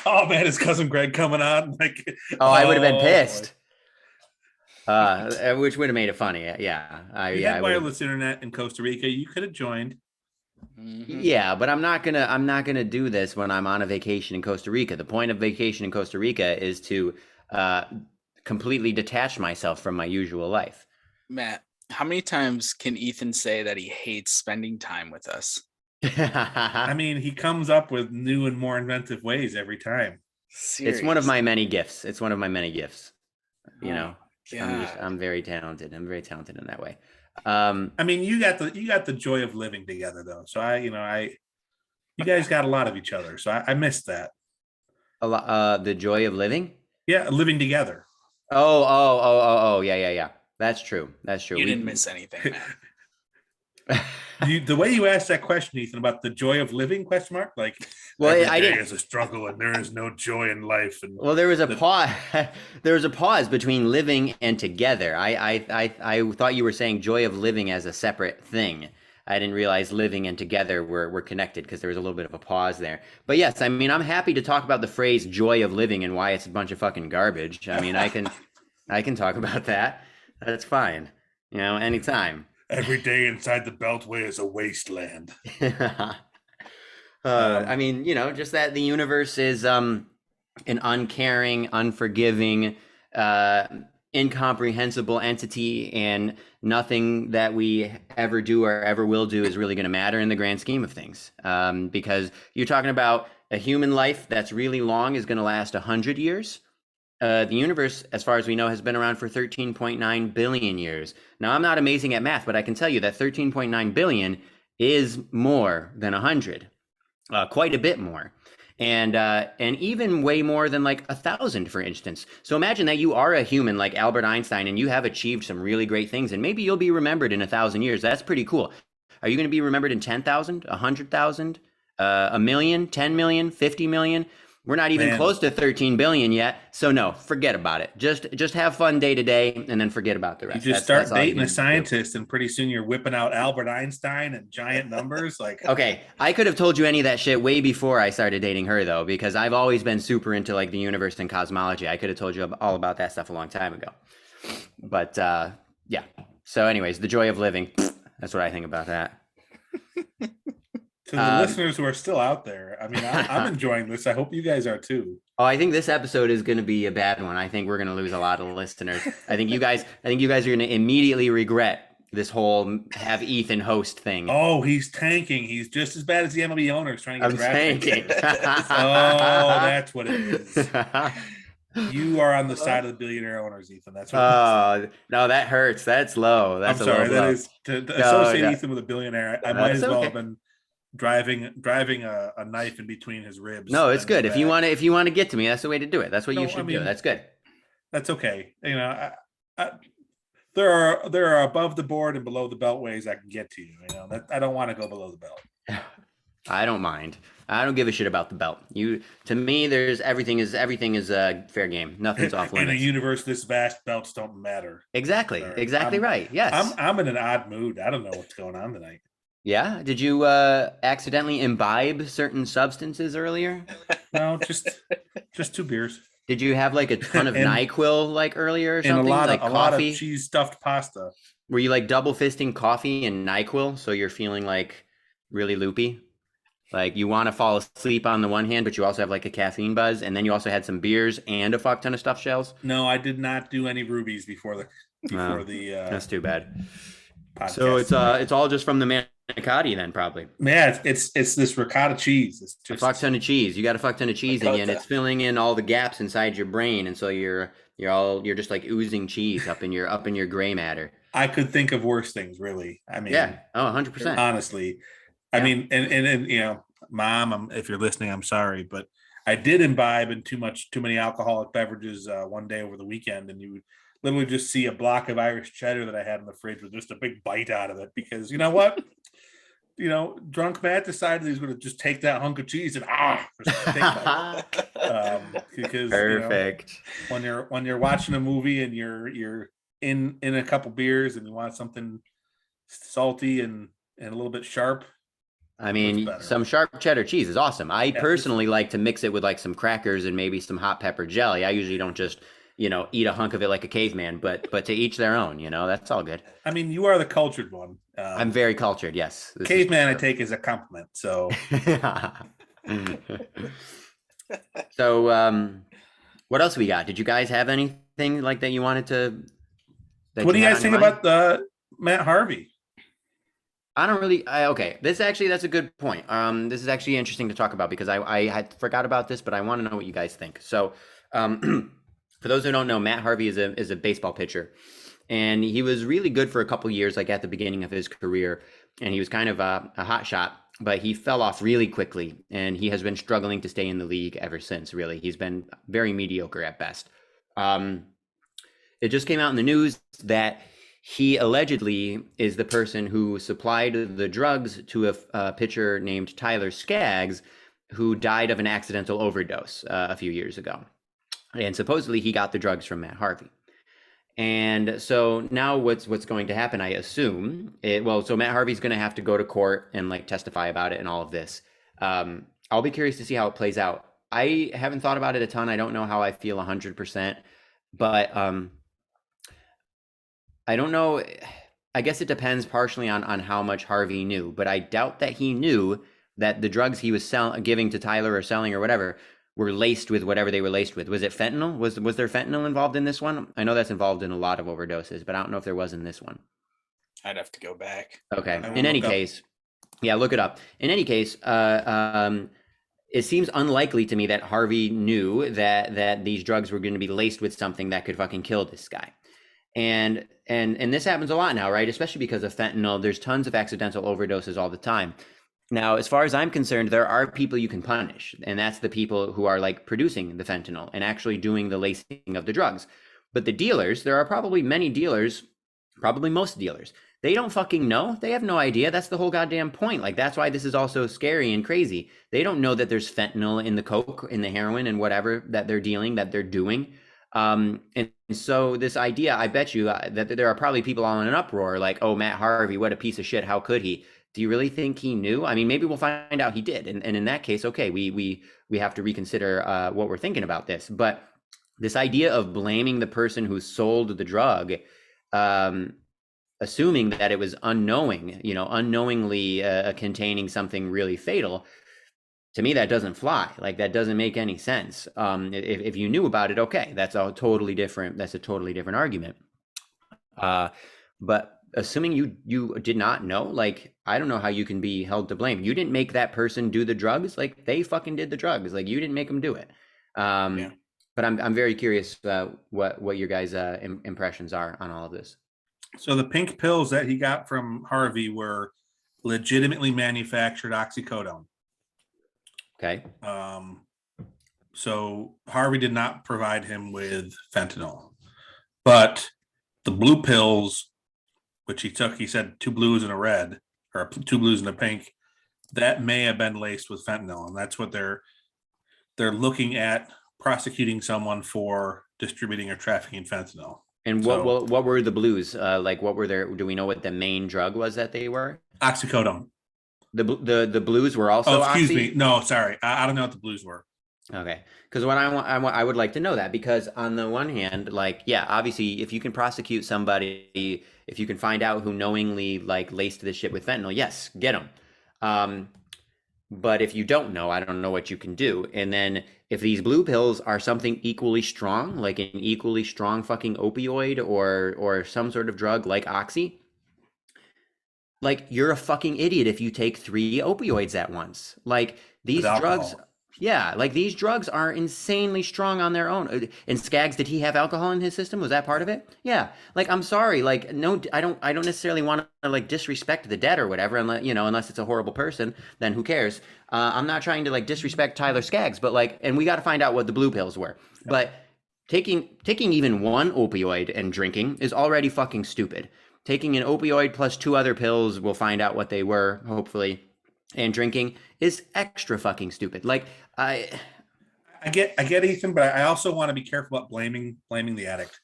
Oh man, is Cousin Greg coming on? Like, I would have been pissed. Which would have made it funny. Yeah, we had wireless internet in Costa Rica. You could have joined. Mm-hmm. Yeah, but I'm not gonna do this when I'm on a vacation in Costa Rica. The point of vacation in Costa Rica is to completely detach myself from my usual life. Matt, how many times can Ethan say that he hates spending time with us? I mean, he comes up with new and more inventive ways every time. Seriously. It's one of my many gifts. Yeah. I'm very talented. I'm very talented in that way. I mean, you got the joy of living together though. So you guys got a lot of each other. So I missed that. The joy of living? Yeah, living together. Oh, yeah. That's true. You didn't miss anything, Matt. The way you asked that question, Ethan, about the joy of living ? Like, well, I didn't. Is a struggle, and there is no joy in life. And well, there was a pause. There was a pause between living and together. I thought you were saying joy of living as a separate thing. I didn't realize living and together were connected because there was a little bit of a pause there. But yes, I mean, I'm happy to talk about the phrase joy of living and why it's a bunch of fucking garbage. I mean, I can talk about that. That's fine. Anytime. Every day inside the Beltway is a wasteland. I mean, just that the universe is an uncaring, unforgiving, incomprehensible entity, and nothing that we ever do or ever will do is really going to matter in the grand scheme of things. Because you're talking about a human life that's really long is going to last 100 years. The universe, as far as we know, has been around for 13.9 billion years. Now, I'm not amazing at math, but I can tell you that 13.9 billion is more than 100, quite a bit more. And even way more than like 1,000, for instance. So imagine that you are a human like Albert Einstein and you have achieved some really great things, and maybe you'll be remembered in 1,000 years. That's pretty cool. Are you going to be remembered in 10,000, 100,000, a million, 10 million, 50 million? We're not even close to 13 billion yet. So no, forget about it. Just have fun day to day and then forget about the rest. You just start dating a scientist and pretty soon you're whipping out Albert Einstein and giant numbers. Like, okay, I could have told you any of that shit way before I started dating her though, because I've always been super into like the universe and cosmology. I could have told you all about that stuff a long time ago. But yeah. So anyways, the joy of living. That's what I think about that. To the listeners who are still out there, I mean, I'm enjoying this. I hope you guys are too. Oh, I think this episode is going to be a bad one. I think we're going to lose a lot of listeners. I think you guys are going to immediately regret this whole have Ethan host thing. Oh, he's tanking. He's just as bad as the MLB owners trying to get tanking. Oh, that's what it is. You are on the side of the billionaire owners, Ethan. That's what it is. No, that hurts. That's low. That's I'm sorry. That is to associate Ethan with a billionaire. I might as well have been driving a knife in between his ribs. No, it's good. If you want to get to me, that's the way to do it. That's what you should do. That's good. That's okay. You know, there are above the board and below the belt ways I can get to you. You know, that I don't want to go below the belt. I don't mind. I don't give a shit about the belt. To me, there's everything is fair game. Nothing's off limits. In a universe this vast, belts don't matter. Exactly. Exactly right. Yes. I'm in an odd mood. I don't know what's going on tonight. Yeah. Did you accidentally imbibe certain substances earlier? No, just 2 beers. Did you have like a ton of NyQuil like earlier or something? And like a lot of cheese stuffed pasta. Were you like double fisting coffee and NyQuil so you're feeling like really loopy? Like you want to fall asleep on the one hand, but you also have like a caffeine buzz, and then you also had some beers and a fuck ton of stuffed shells? No, I did not do any rubies before the that's too bad. Podcast. So it's all just from the manicotti then, probably. Yeah, it's this ricotta cheese. It's just a fuck ton of cheese. You got a fuck ton of cheese in you, and it's filling in all the gaps inside your brain, and so you're just like oozing cheese up in your gray matter. I could think of worse things, really. I mean, yeah, 100%. Honestly, I mean, and you know, Mom, if you're listening, I'm sorry, but I did imbibe in too many alcoholic beverages one day over the weekend, and you would literally just see a block of Irish cheddar that I had in the fridge with just a big bite out of it, because you know what? You know, drunk Matt decided he's going to just take that hunk of cheese and because perfect. You know, when you're watching a movie and you're in a couple beers and you want something salty and a little bit sharp. I mean, some sharp cheddar cheese is awesome. I personally like to mix it with like some crackers and maybe some hot pepper jelly. I usually don't just, you know, eat a hunk of it like a caveman, but to each their own, you know, that's all good. I mean, you are the cultured one. I'm very cultured. Yes. Caveman I take as a compliment. So, so, what else we got? Did you guys have anything like that you wanted to? What do you guys think about Matt Harvey? I don't really. Okay, that's a good point. This is actually interesting to talk about because I had forgot about this, but I want to know what you guys think. So, for those who don't know, Matt Harvey is a baseball pitcher, and he was really good for a couple years, like at the beginning of his career, and he was kind of a hot shot, but he fell off really quickly, and he has been struggling to stay in the league ever since. Really, he's been very mediocre at best. It just came out in the news that he allegedly is the person who supplied the drugs to a pitcher named Tyler Skaggs, who died of an accidental overdose a few years ago. And supposedly he got the drugs from Matt Harvey. And so now what's going to happen, I assume, so Matt Harvey's going to have to go to court and like testify about it and all of this. I'll be curious to see how it plays out. I haven't thought about it a ton. I don't know how I feel 100%, but I don't know. I guess it depends partially on how much Harvey knew, but I doubt that he knew that the drugs he was giving to Tyler or selling or whatever were laced with whatever they were laced with. Was it fentanyl? Was there fentanyl involved in this one? I know that's involved in a lot of overdoses, but I don't know if there was in this one. I'd have to go back. Okay. In any case, yeah, look it up. In any case, it seems unlikely to me that Harvey knew that these drugs were going to be laced with something that could fucking kill this guy. And this happens a lot now, right? Especially because of fentanyl. There's tons of accidental overdoses all the time. Now, as far as I'm concerned, there are people you can punish, and that's the people who are like producing the fentanyl and actually doing the lacing of the drugs. But the dealers, there are probably many dealers, probably most dealers, they don't fucking know. They have no idea. That's the whole goddamn point. Like, that's why this is all so scary and crazy. They don't know that there's fentanyl in the coke, in the heroin, and whatever that they're dealing, that they're doing. And so this idea, I bet you that there are probably people all in an uproar, like, oh, Matt Harvey, what a piece of shit. How could he? Do you really think he knew? I mean, maybe we'll find out he did. And in that case, okay, we have to reconsider what we're thinking about this. But this idea of blaming the person who sold the drug, assuming that it was unknowingly containing something really fatal, to me, that doesn't fly. Like, that doesn't make any sense. If you knew about it, okay, that's a totally different argument. But assuming you did not know, like, I don't know how you can be held to blame. You didn't make that person do the drugs. Like, they fucking did the drugs. Like, you didn't make them do it. Yeah. But I'm very curious what your guys' impressions are on all of this. So the pink pills that he got from Harvey were legitimately manufactured oxycodone. Okay. So Harvey did not provide him with fentanyl, but the blue pills, which he took, he said 2 blues and a red, or 2 blues and a pink, that may have been laced with fentanyl, and that's what they're looking at, prosecuting someone for distributing or trafficking fentanyl. And what were the blues? Like, what were their? Do we know what the main drug was that they were? Oxycodone. The blues were also. Oh, excuse me. No, sorry. I don't know what the blues were. Okay, because what I would like to know that, because on the one hand, like, yeah, obviously, if you can prosecute somebody, if you can find out who knowingly like laced this shit with fentanyl, yes, get them. But if you don't know, I don't know what you can do. And then if these blue pills are something equally strong, like an equally strong fucking opioid or some sort of drug like oxy, like, you're a fucking idiot if you take 3 opioids at once. Like, these drugs, yeah, like, these drugs are insanely strong on their own. And Skaggs, did he have alcohol in his system? Was that part of it? Yeah. Like, I'm sorry, like, no, I don't necessarily want to like disrespect the dead or whatever, unless it's a horrible person, then who cares? I'm not trying to like disrespect Tyler Skaggs, but like, and we got to find out what the blue pills were. But taking even 1 opioid and drinking is already fucking stupid. Taking an opioid plus 2 other pills, we'll find out what they were, hopefully, and drinking is extra fucking stupid. Like, I get Ethan, but I also want to be careful about blaming the addict.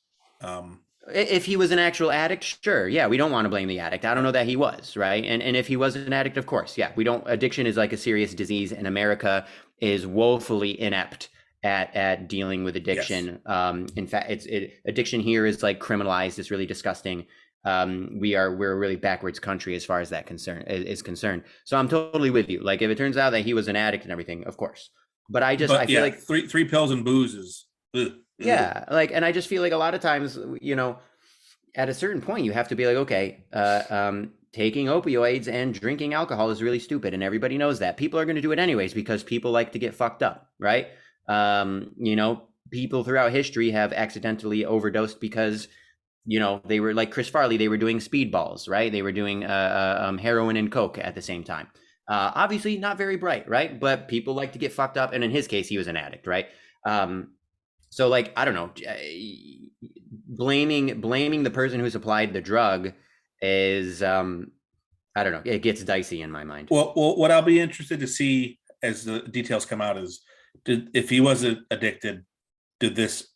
If he was an actual addict, sure, yeah, we don't want to blame the addict. I don't know that he was, right? And if he was an addict, of course, yeah, we don't. Addiction is like a serious disease, and America is woefully inept at dealing with addiction. Yes. In fact, addiction here is like criminalized. It's really disgusting. We're a really backwards country as far as that is concerned. So I'm totally with you. Like, if it turns out that he was an addict and everything, of course. But I feel like three pills and booze is. Yeah, like, and I just feel like a lot of times, at a certain point, you have to be like, okay, taking opioids and drinking alcohol is really stupid, and everybody knows that. People are going to do it anyways because people like to get fucked up, right? People throughout history have accidentally overdosed because they were like Chris Farley. They were doing speedballs, right? They were doing heroin and coke at the same time. Obviously not very bright, right? But people like to get fucked up. And in his case, he was an addict, right? So like, I don't know, blaming the person who supplied the drug is, I don't know, it gets dicey in my mind. Well, what I'll be interested to see as the details come out is, if he wasn't addicted, did this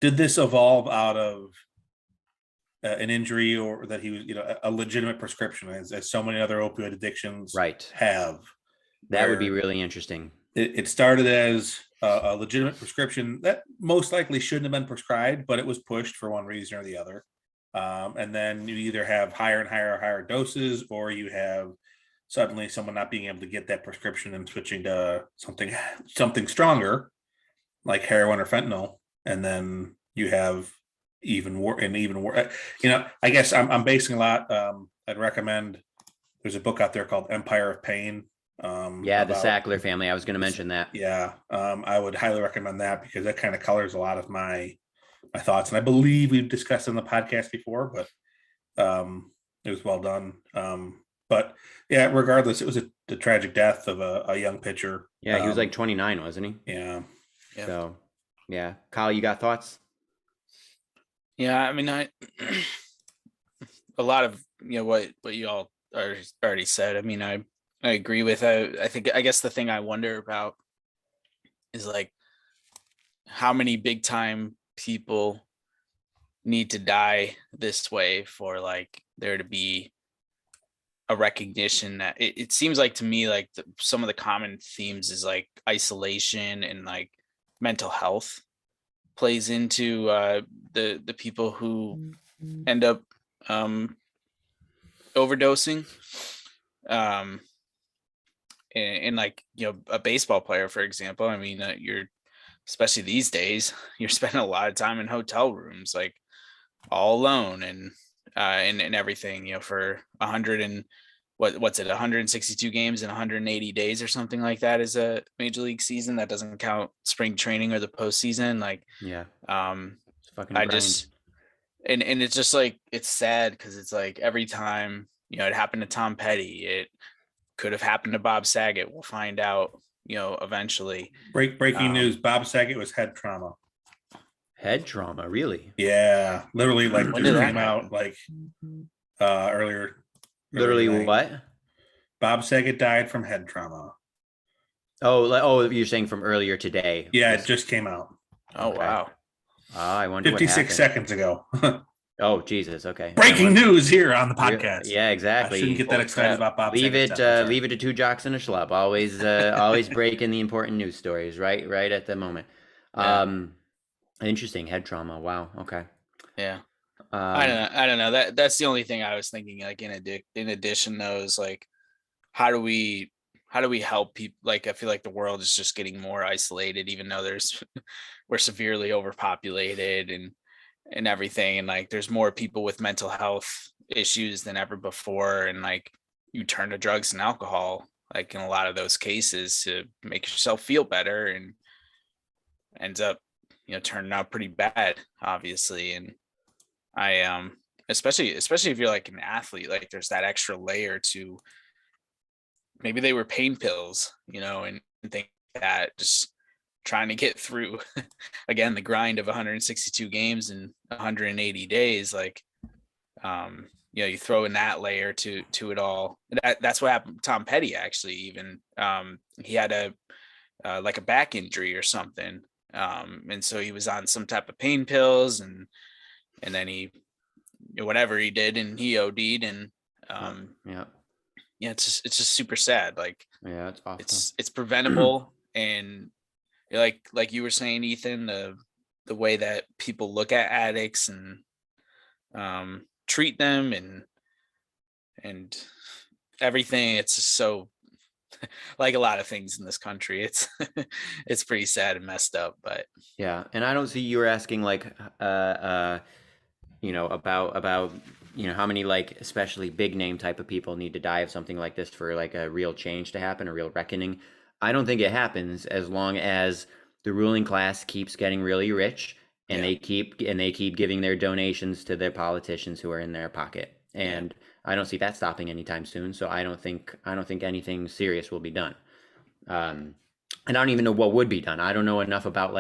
evolve out of an injury, or that he was, a legitimate prescription, as so many other opioid addictions have? That would be really interesting. It started as a legitimate prescription that most likely shouldn't have been prescribed, but it was pushed for one reason or the other. And then you either have higher and higher doses, or you have suddenly someone not being able to get that prescription and switching to something stronger, like heroin or fentanyl. And then you have even more. I guess I'm basing a lot. I'd recommend, there's a book out there called Empire of Pain Yeah, the about Sackler family. I was going to mention that. yeah. I would highly recommend that because that kind of colors a lot of my thoughts, and I believe we've discussed in the podcast before, but it was well done. But yeah, regardless, it was the tragic death of a young pitcher. Yeah, he was like 29, wasn't he? Yeah. So, yeah. Kyle, you got thoughts? Yeah, I mean, I a lot of what you all already said. I mean, I agree with. I guess the thing I wonder about is like how many big time people need to die this way for like there to be a recognition that it seems like to me like some of the common themes is like isolation and like mental health plays into the people who end up overdosing. And like a baseball player, for example, I mean you're especially these days you're spending a lot of time in hotel rooms like all alone and everything for 100 and what's it 162 games in 180 days or something like that is a major league season. That doesn't count spring training or the postseason. Like Yeah. It's fucking I grind. just and it's just like it's sad because it's like every time it happened to Tom Petty, it could have happened to Bob Saget. We'll find out eventually. Breaking news: Bob Saget was head trauma. Head trauma, really? Yeah, literally, like When just did that came out like earlier. Literally tonight. what? Bob Saget died from head trauma. Oh, you're saying from earlier today? Yeah, it just came out. Oh Okay. wow. I wonder 56 seconds ago. Oh Jesus. Okay. Breaking news here on the podcast. Yeah, exactly. I shouldn't get that excited about Bob Leave Saget's it. death. Leave it to two jocks and a schlub. Always breaking the important news stories. Right at the moment. Yeah. Interesting head trauma. Wow. Okay. Yeah. I don't know. That's the only thing I was thinking. Like in addition, though, is like how do we help people? Like I feel like the world is just getting more isolated, even though we're severely overpopulated and everything, and like there's more people with mental health issues than ever before, and like you turn to drugs and alcohol, like in a lot of those cases, to make yourself feel better, and ends up turning out pretty bad, obviously. And I especially if you're like an athlete, like there's that extra layer to maybe they were pain pills, and things like that, just trying to get through again the grind of 162 games in 180 days. Like you throw in that layer to it all. That's what happened to Tom Petty, actually. Even he had a like a back injury or something, and so he was on some type of pain pills, and then he whatever he did, and he OD'd. And it's just super sad. Like it's awful. It's preventable. And like you were saying, Ethan, the way that people look at addicts and treat them and everything, it's just so like a lot of things in this country, it's pretty sad and messed up. But yeah, and I don't see you were asking like about how many like especially big name type of people need to die of something like this for like a real change to happen, a real reckoning. I don't think it happens as long as the ruling class keeps getting really rich and they keep giving their donations to their politicians who are in their pocket. And I don't see that stopping anytime soon. So I don't think anything serious will be done. And I don't even know what would be done. I don't know enough about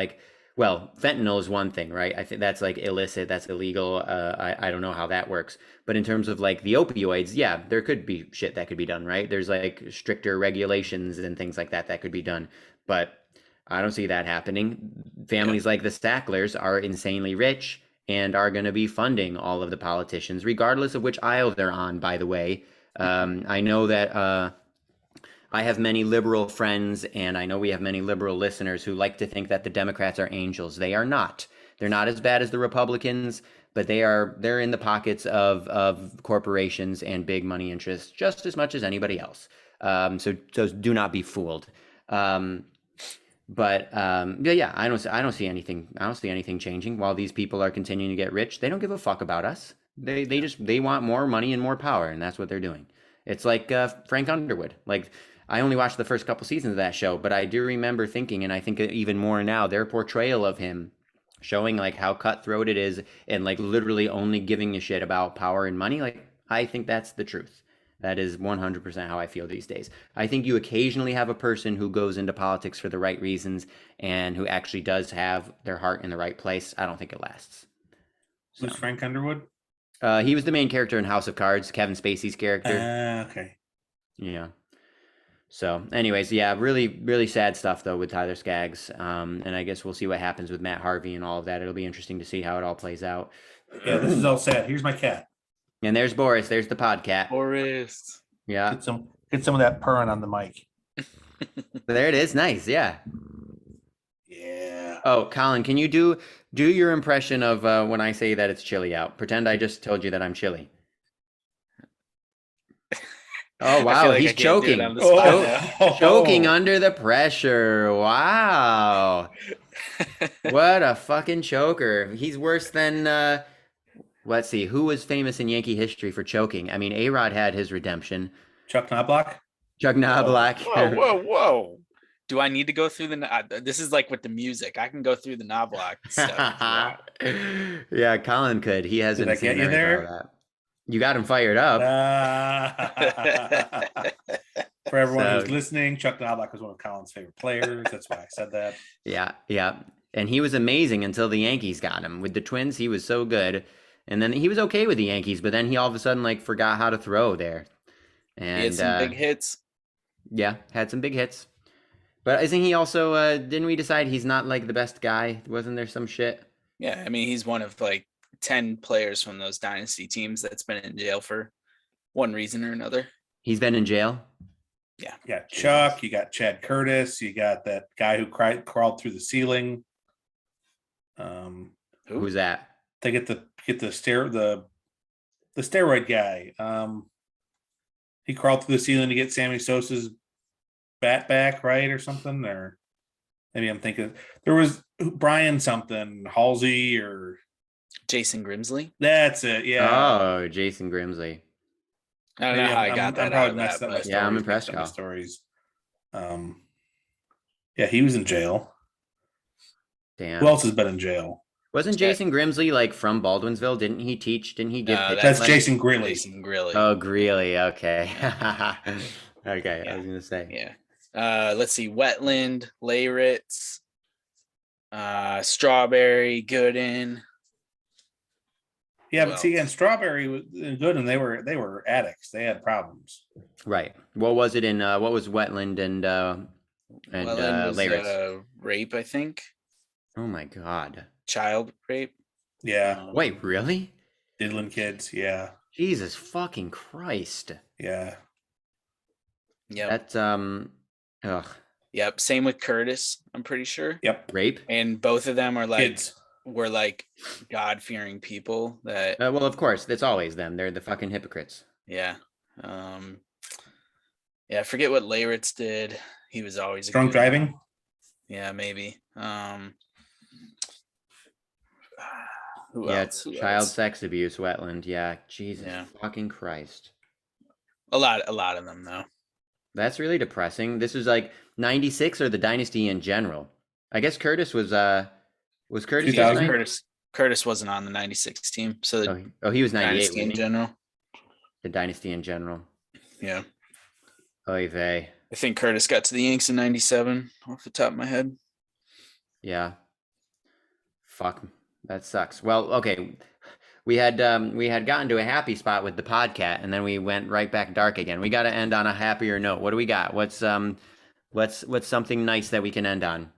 fentanyl is one thing, right? I think that's like illicit, that's illegal. I don't know how that works. But in terms of like the opioids, yeah, there could be shit that could be done, right? There's like stricter regulations and things like that could be done. But I don't see that happening. Families like the Sacklers are insanely rich and are going to be funding all of the politicians, regardless of which aisle they're on, by the way. I know that I have many liberal friends, and I know we have many liberal listeners who like to think that the Democrats are angels. They are not. They're not as bad as the Republicans, but they're in the pockets of corporations and big money interests just as much as anybody else. So do not be fooled. But I don't see anything. I don't see anything changing while these people are continuing to get rich. They don't give a fuck about us. They want more money and more power, and that's what they're doing. It's like Frank Underwood. Like I only watched the first couple seasons of that show, but I do remember thinking, and I think even more now, their portrayal of him showing like how cutthroat it is and like literally only giving a shit about power and money. Like, I think that's the truth. That is 100% how I feel these days. I think you occasionally have a person who goes into politics for the right reasons and who actually does have their heart in the right place. I don't think it lasts. So, Who's Frank Underwood? he was the main character in House of Cards, Kevin Spacey's character. Okay. Yeah. So, anyways, yeah, really, really sad stuff though with Tyler Skaggs. And I guess we'll see what happens with Matt Harvey and all of that. It'll be interesting to see how it all plays out. Yeah, this is all sad. Here's my cat. And there's Boris. There's the podcat. Boris. Yeah. Get some of that purring on the mic. There it is. Nice. Yeah. Yeah. Oh, Colin, can you do your impression of when I say that it's chilly out? Pretend I just told you that I'm chilly. Oh wow, like he's choking. Choking under the pressure. Wow. What a fucking choker. He's worse than let's see, who was famous in Yankee history for choking? I mean, A-Rod had his redemption. Chuck Knobloch? Chuck Knobloch. Whoa. Do I need to go through this is like with the music. I can go through the Knobloch stuff. Yeah, Colin could. He hasn't Did I seen get you there? that. You got him fired up. For everyone who's listening, Chuck Knobloch was one of Colin's favorite players. That's why I said that. Yeah. And he was amazing until the Yankees got him. With the Twins, he was so good. And then he was okay with the Yankees, but then he all of a sudden like forgot how to throw there. And he had some big hits. Yeah, had some big hits. But isn't he also didn't we decide he's not like the best guy? Wasn't there some shit? Yeah, I mean, he's one of like 10 players from those dynasty teams that's been in jail for one reason or another. He's been in jail? Yeah. Yeah, Chuck, you got Chad Curtis, you got that guy who crawled through the ceiling. Who's that? They get the steroid guy. He crawled through the ceiling to get Sammy Sosa's bat back, right, or something, or maybe I'm thinking there was Brian something, Halsey or Jason Grimsley. That's it. Yeah. Oh, Jason Grimsley. I don't know how I got that out of that, but yeah, I'm impressed. Stories. Yeah, he was in jail. Damn. Who else has been in jail? Wasn't Jason Grimsley like from Baldwinsville? Didn't he give that's Jason Greeley. Jason Greeley. Oh, Greeley. Okay. Okay, Yeah. I was gonna say. Yeah. Let's see. Wetland, Layritz, Strawberry, Gooden. Yeah, but see, and Strawberry was good, and they were addicts. They had problems. Right. What was it in? What was Wetland and Wetland was, Layritz? rape, I think. Oh my God. Child rape. Yeah. Wait, really? Diddling kids. Yeah. Jesus fucking Christ. Yeah. Yeah. That's ugh. Yep. Same with Curtis, I'm pretty sure. Yep. Rape. And both of them are like Kids. were like God-fearing people that Well, of course, it's always them. They're the fucking hypocrites. yeah. Yeah, I forget what Layritz did. He was always Drunk driving. Yeah, maybe. Who Yeah, else? child sex abuse, Wetland. Yeah, Jesus Yeah. fucking Christ. A lot of them though. That's really depressing. This was like 96 or the dynasty in general. I guess Curtis was Curtis 2000? Curtis wasn't on the 96 team, so the he was 98 dynasty in general. The dynasty in general. Yeah. Oy vey. I think Curtis got to the Yanks in 97 off the top of my head. Yeah. Fuck. That sucks. Well, okay. We had gotten to a happy spot with the podcat, and then we went right back dark again. We got to end on a happier note. What do we got? What's something nice that we can end on?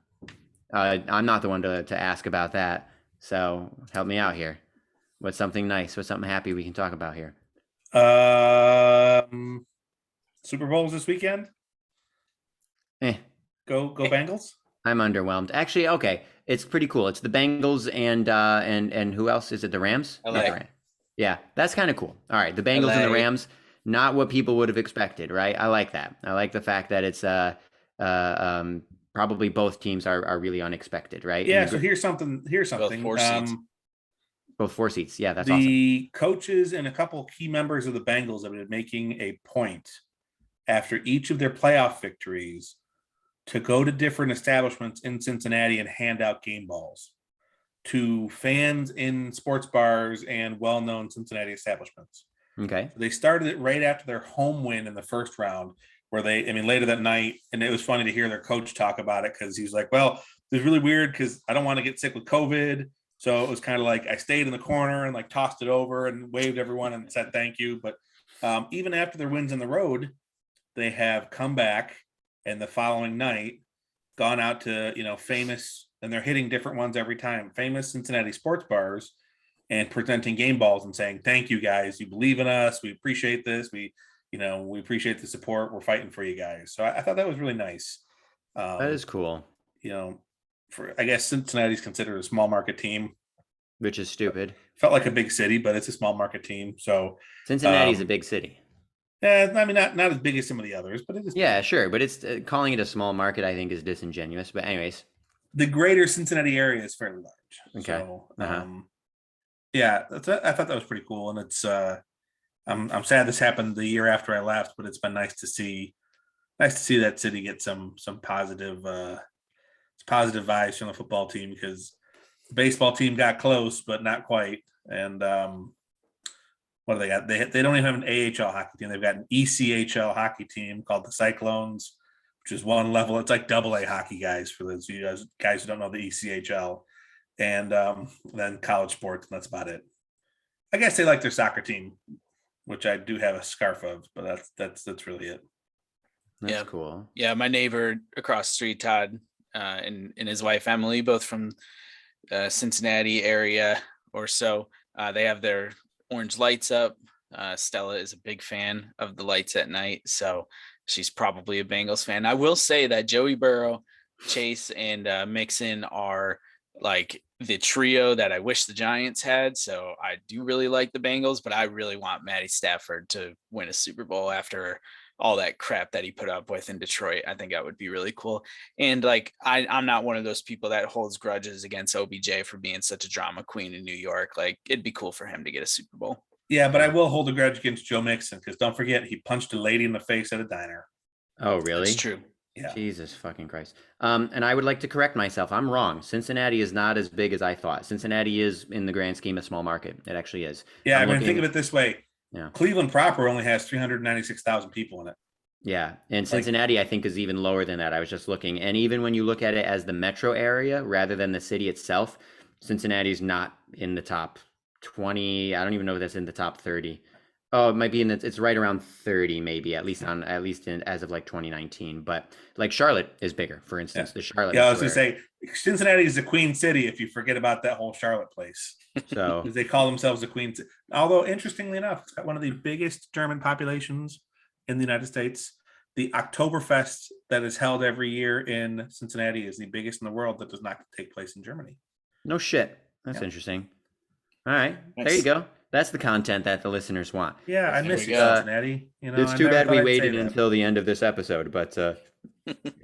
I'm not the one to ask about that, so help me out here. What's something nice? What's something happy we can talk about here? Super Bowl's this weekend. Go Bengals. I'm underwhelmed. Actually, okay, it's pretty cool. It's the Bengals and who else is it? The Rams? LA. Not the Rams. Yeah, that's kind of cool. All right, the Bengals and the Rams. Not what people would have expected, right? I like that. I like the fact that it's probably both teams are really unexpected, right? Yeah. So here's something. Both 4 seats. Yeah, that's the awesome. coaches and a couple key members of the Bengals have been making a point after each of their playoff victories to go to different establishments in Cincinnati and hand out game balls to fans in sports bars and well-known Cincinnati establishments. Okay. They started it right after their home win in the first round, where later that night, and it was funny to hear their coach talk about it because he's like, well, it was really weird because I don't want to get sick with COVID. So it was kind of like I stayed in the corner and like tossed it over and waved everyone and said thank you. But even after their wins on the road, they have come back and the following night gone out to, famous, and they're hitting different ones every time, famous Cincinnati sports bars, and presenting game balls and saying, thank you guys. You believe in us. We appreciate this. We appreciate the support. We're fighting for you guys. So I thought that was really nice. That is cool. I guess Cincinnati's considered a small market team, which is stupid. Felt like a big city, but it's a small market team. So Cincinnati's a big city. Yeah, I mean, not as big as some of the others, but it is. Yeah, sure, but it's calling it a small market, I think, is disingenuous. But anyways, the greater Cincinnati area is fairly large. Okay. So, yeah, I thought that was pretty cool, and it's. I'm sad this happened the year after I left, but it's been nice to see that city get some positive positive vibes from the football team, because the baseball team got close, but not quite. And what do they got? They don't even have an AHL hockey team. They've got an ECHL hockey team called the Cyclones, which is one level. It's like AA hockey, guys, for those of you guys who don't know the ECHL. And then college sports, and that's about it. I guess they like their soccer team, which I do have a scarf of, but that's really it. That's cool. Yeah, my neighbor across the street, Todd, and his wife Emily, both from Cincinnati area or so. They have their orange lights up. Stella is a big fan of the lights at night, so she's probably a Bengals fan. I will say that Joey Burrow, Chase, and Mixon are like the trio that I wish the Giants had. So I do really like the Bengals, but I really want Matty Stafford to win a Super Bowl after all that crap that he put up with in Detroit. I think that would be really cool. And like, I'm not one of those people that holds grudges against OBJ for being such a drama queen in New York. Like, it'd be cool for him to get a Super Bowl. Yeah, but I will hold a grudge against Joe Mixon, because don't forget, he punched a lady in the face at a diner. Oh, really? That's true. Yeah. Jesus fucking Christ. And I would like to correct myself. I'm wrong. Cincinnati is not as big as I thought. Cincinnati is, in the grand scheme, a small market. It actually is. Yeah, I mean, think of it this way. Yeah. Cleveland proper only has 396,000 people in it. Yeah, and Cincinnati, I think, is even lower than that. I was just looking. And even when you look at it as the metro area rather than the city itself, Cincinnati's not in the top 20. I don't even know if that's in the top 30. Oh, it might be it's right around 30, maybe, at least as of like 2019. But like Charlotte is bigger, for instance. The Charlotte. Yeah, I was gonna say Cincinnati is the Queen City if you forget about that whole Charlotte place. So they call themselves the Queen City. Although interestingly enough, it's got one of the biggest German populations in the United States. The Oktoberfest that is held every year in Cincinnati is the biggest in the world that does not take place in Germany. No shit. That's interesting. All right, there you go. That's the content that the listeners want. Yeah, I miss you, Cincinnati. It's too bad we waited until the end of this episode, but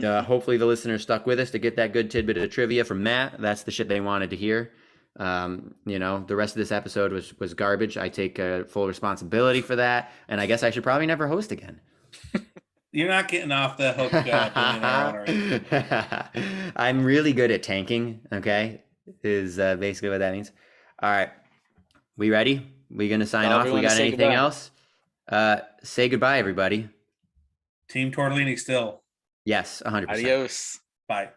hopefully the listeners stuck with us to get that good tidbit of trivia from Matt. That's the shit they wanted to hear. The rest of this episode was garbage. I take full responsibility for that, and I guess I should probably never host again. You're not getting off the hook. I'm really good at tanking. Okay, is basically what that means. All right, we ready? We gonna sign off? We got anything else? Say goodbye, everybody. Team Tortellini still. Yes, 100%. Adios. Bye.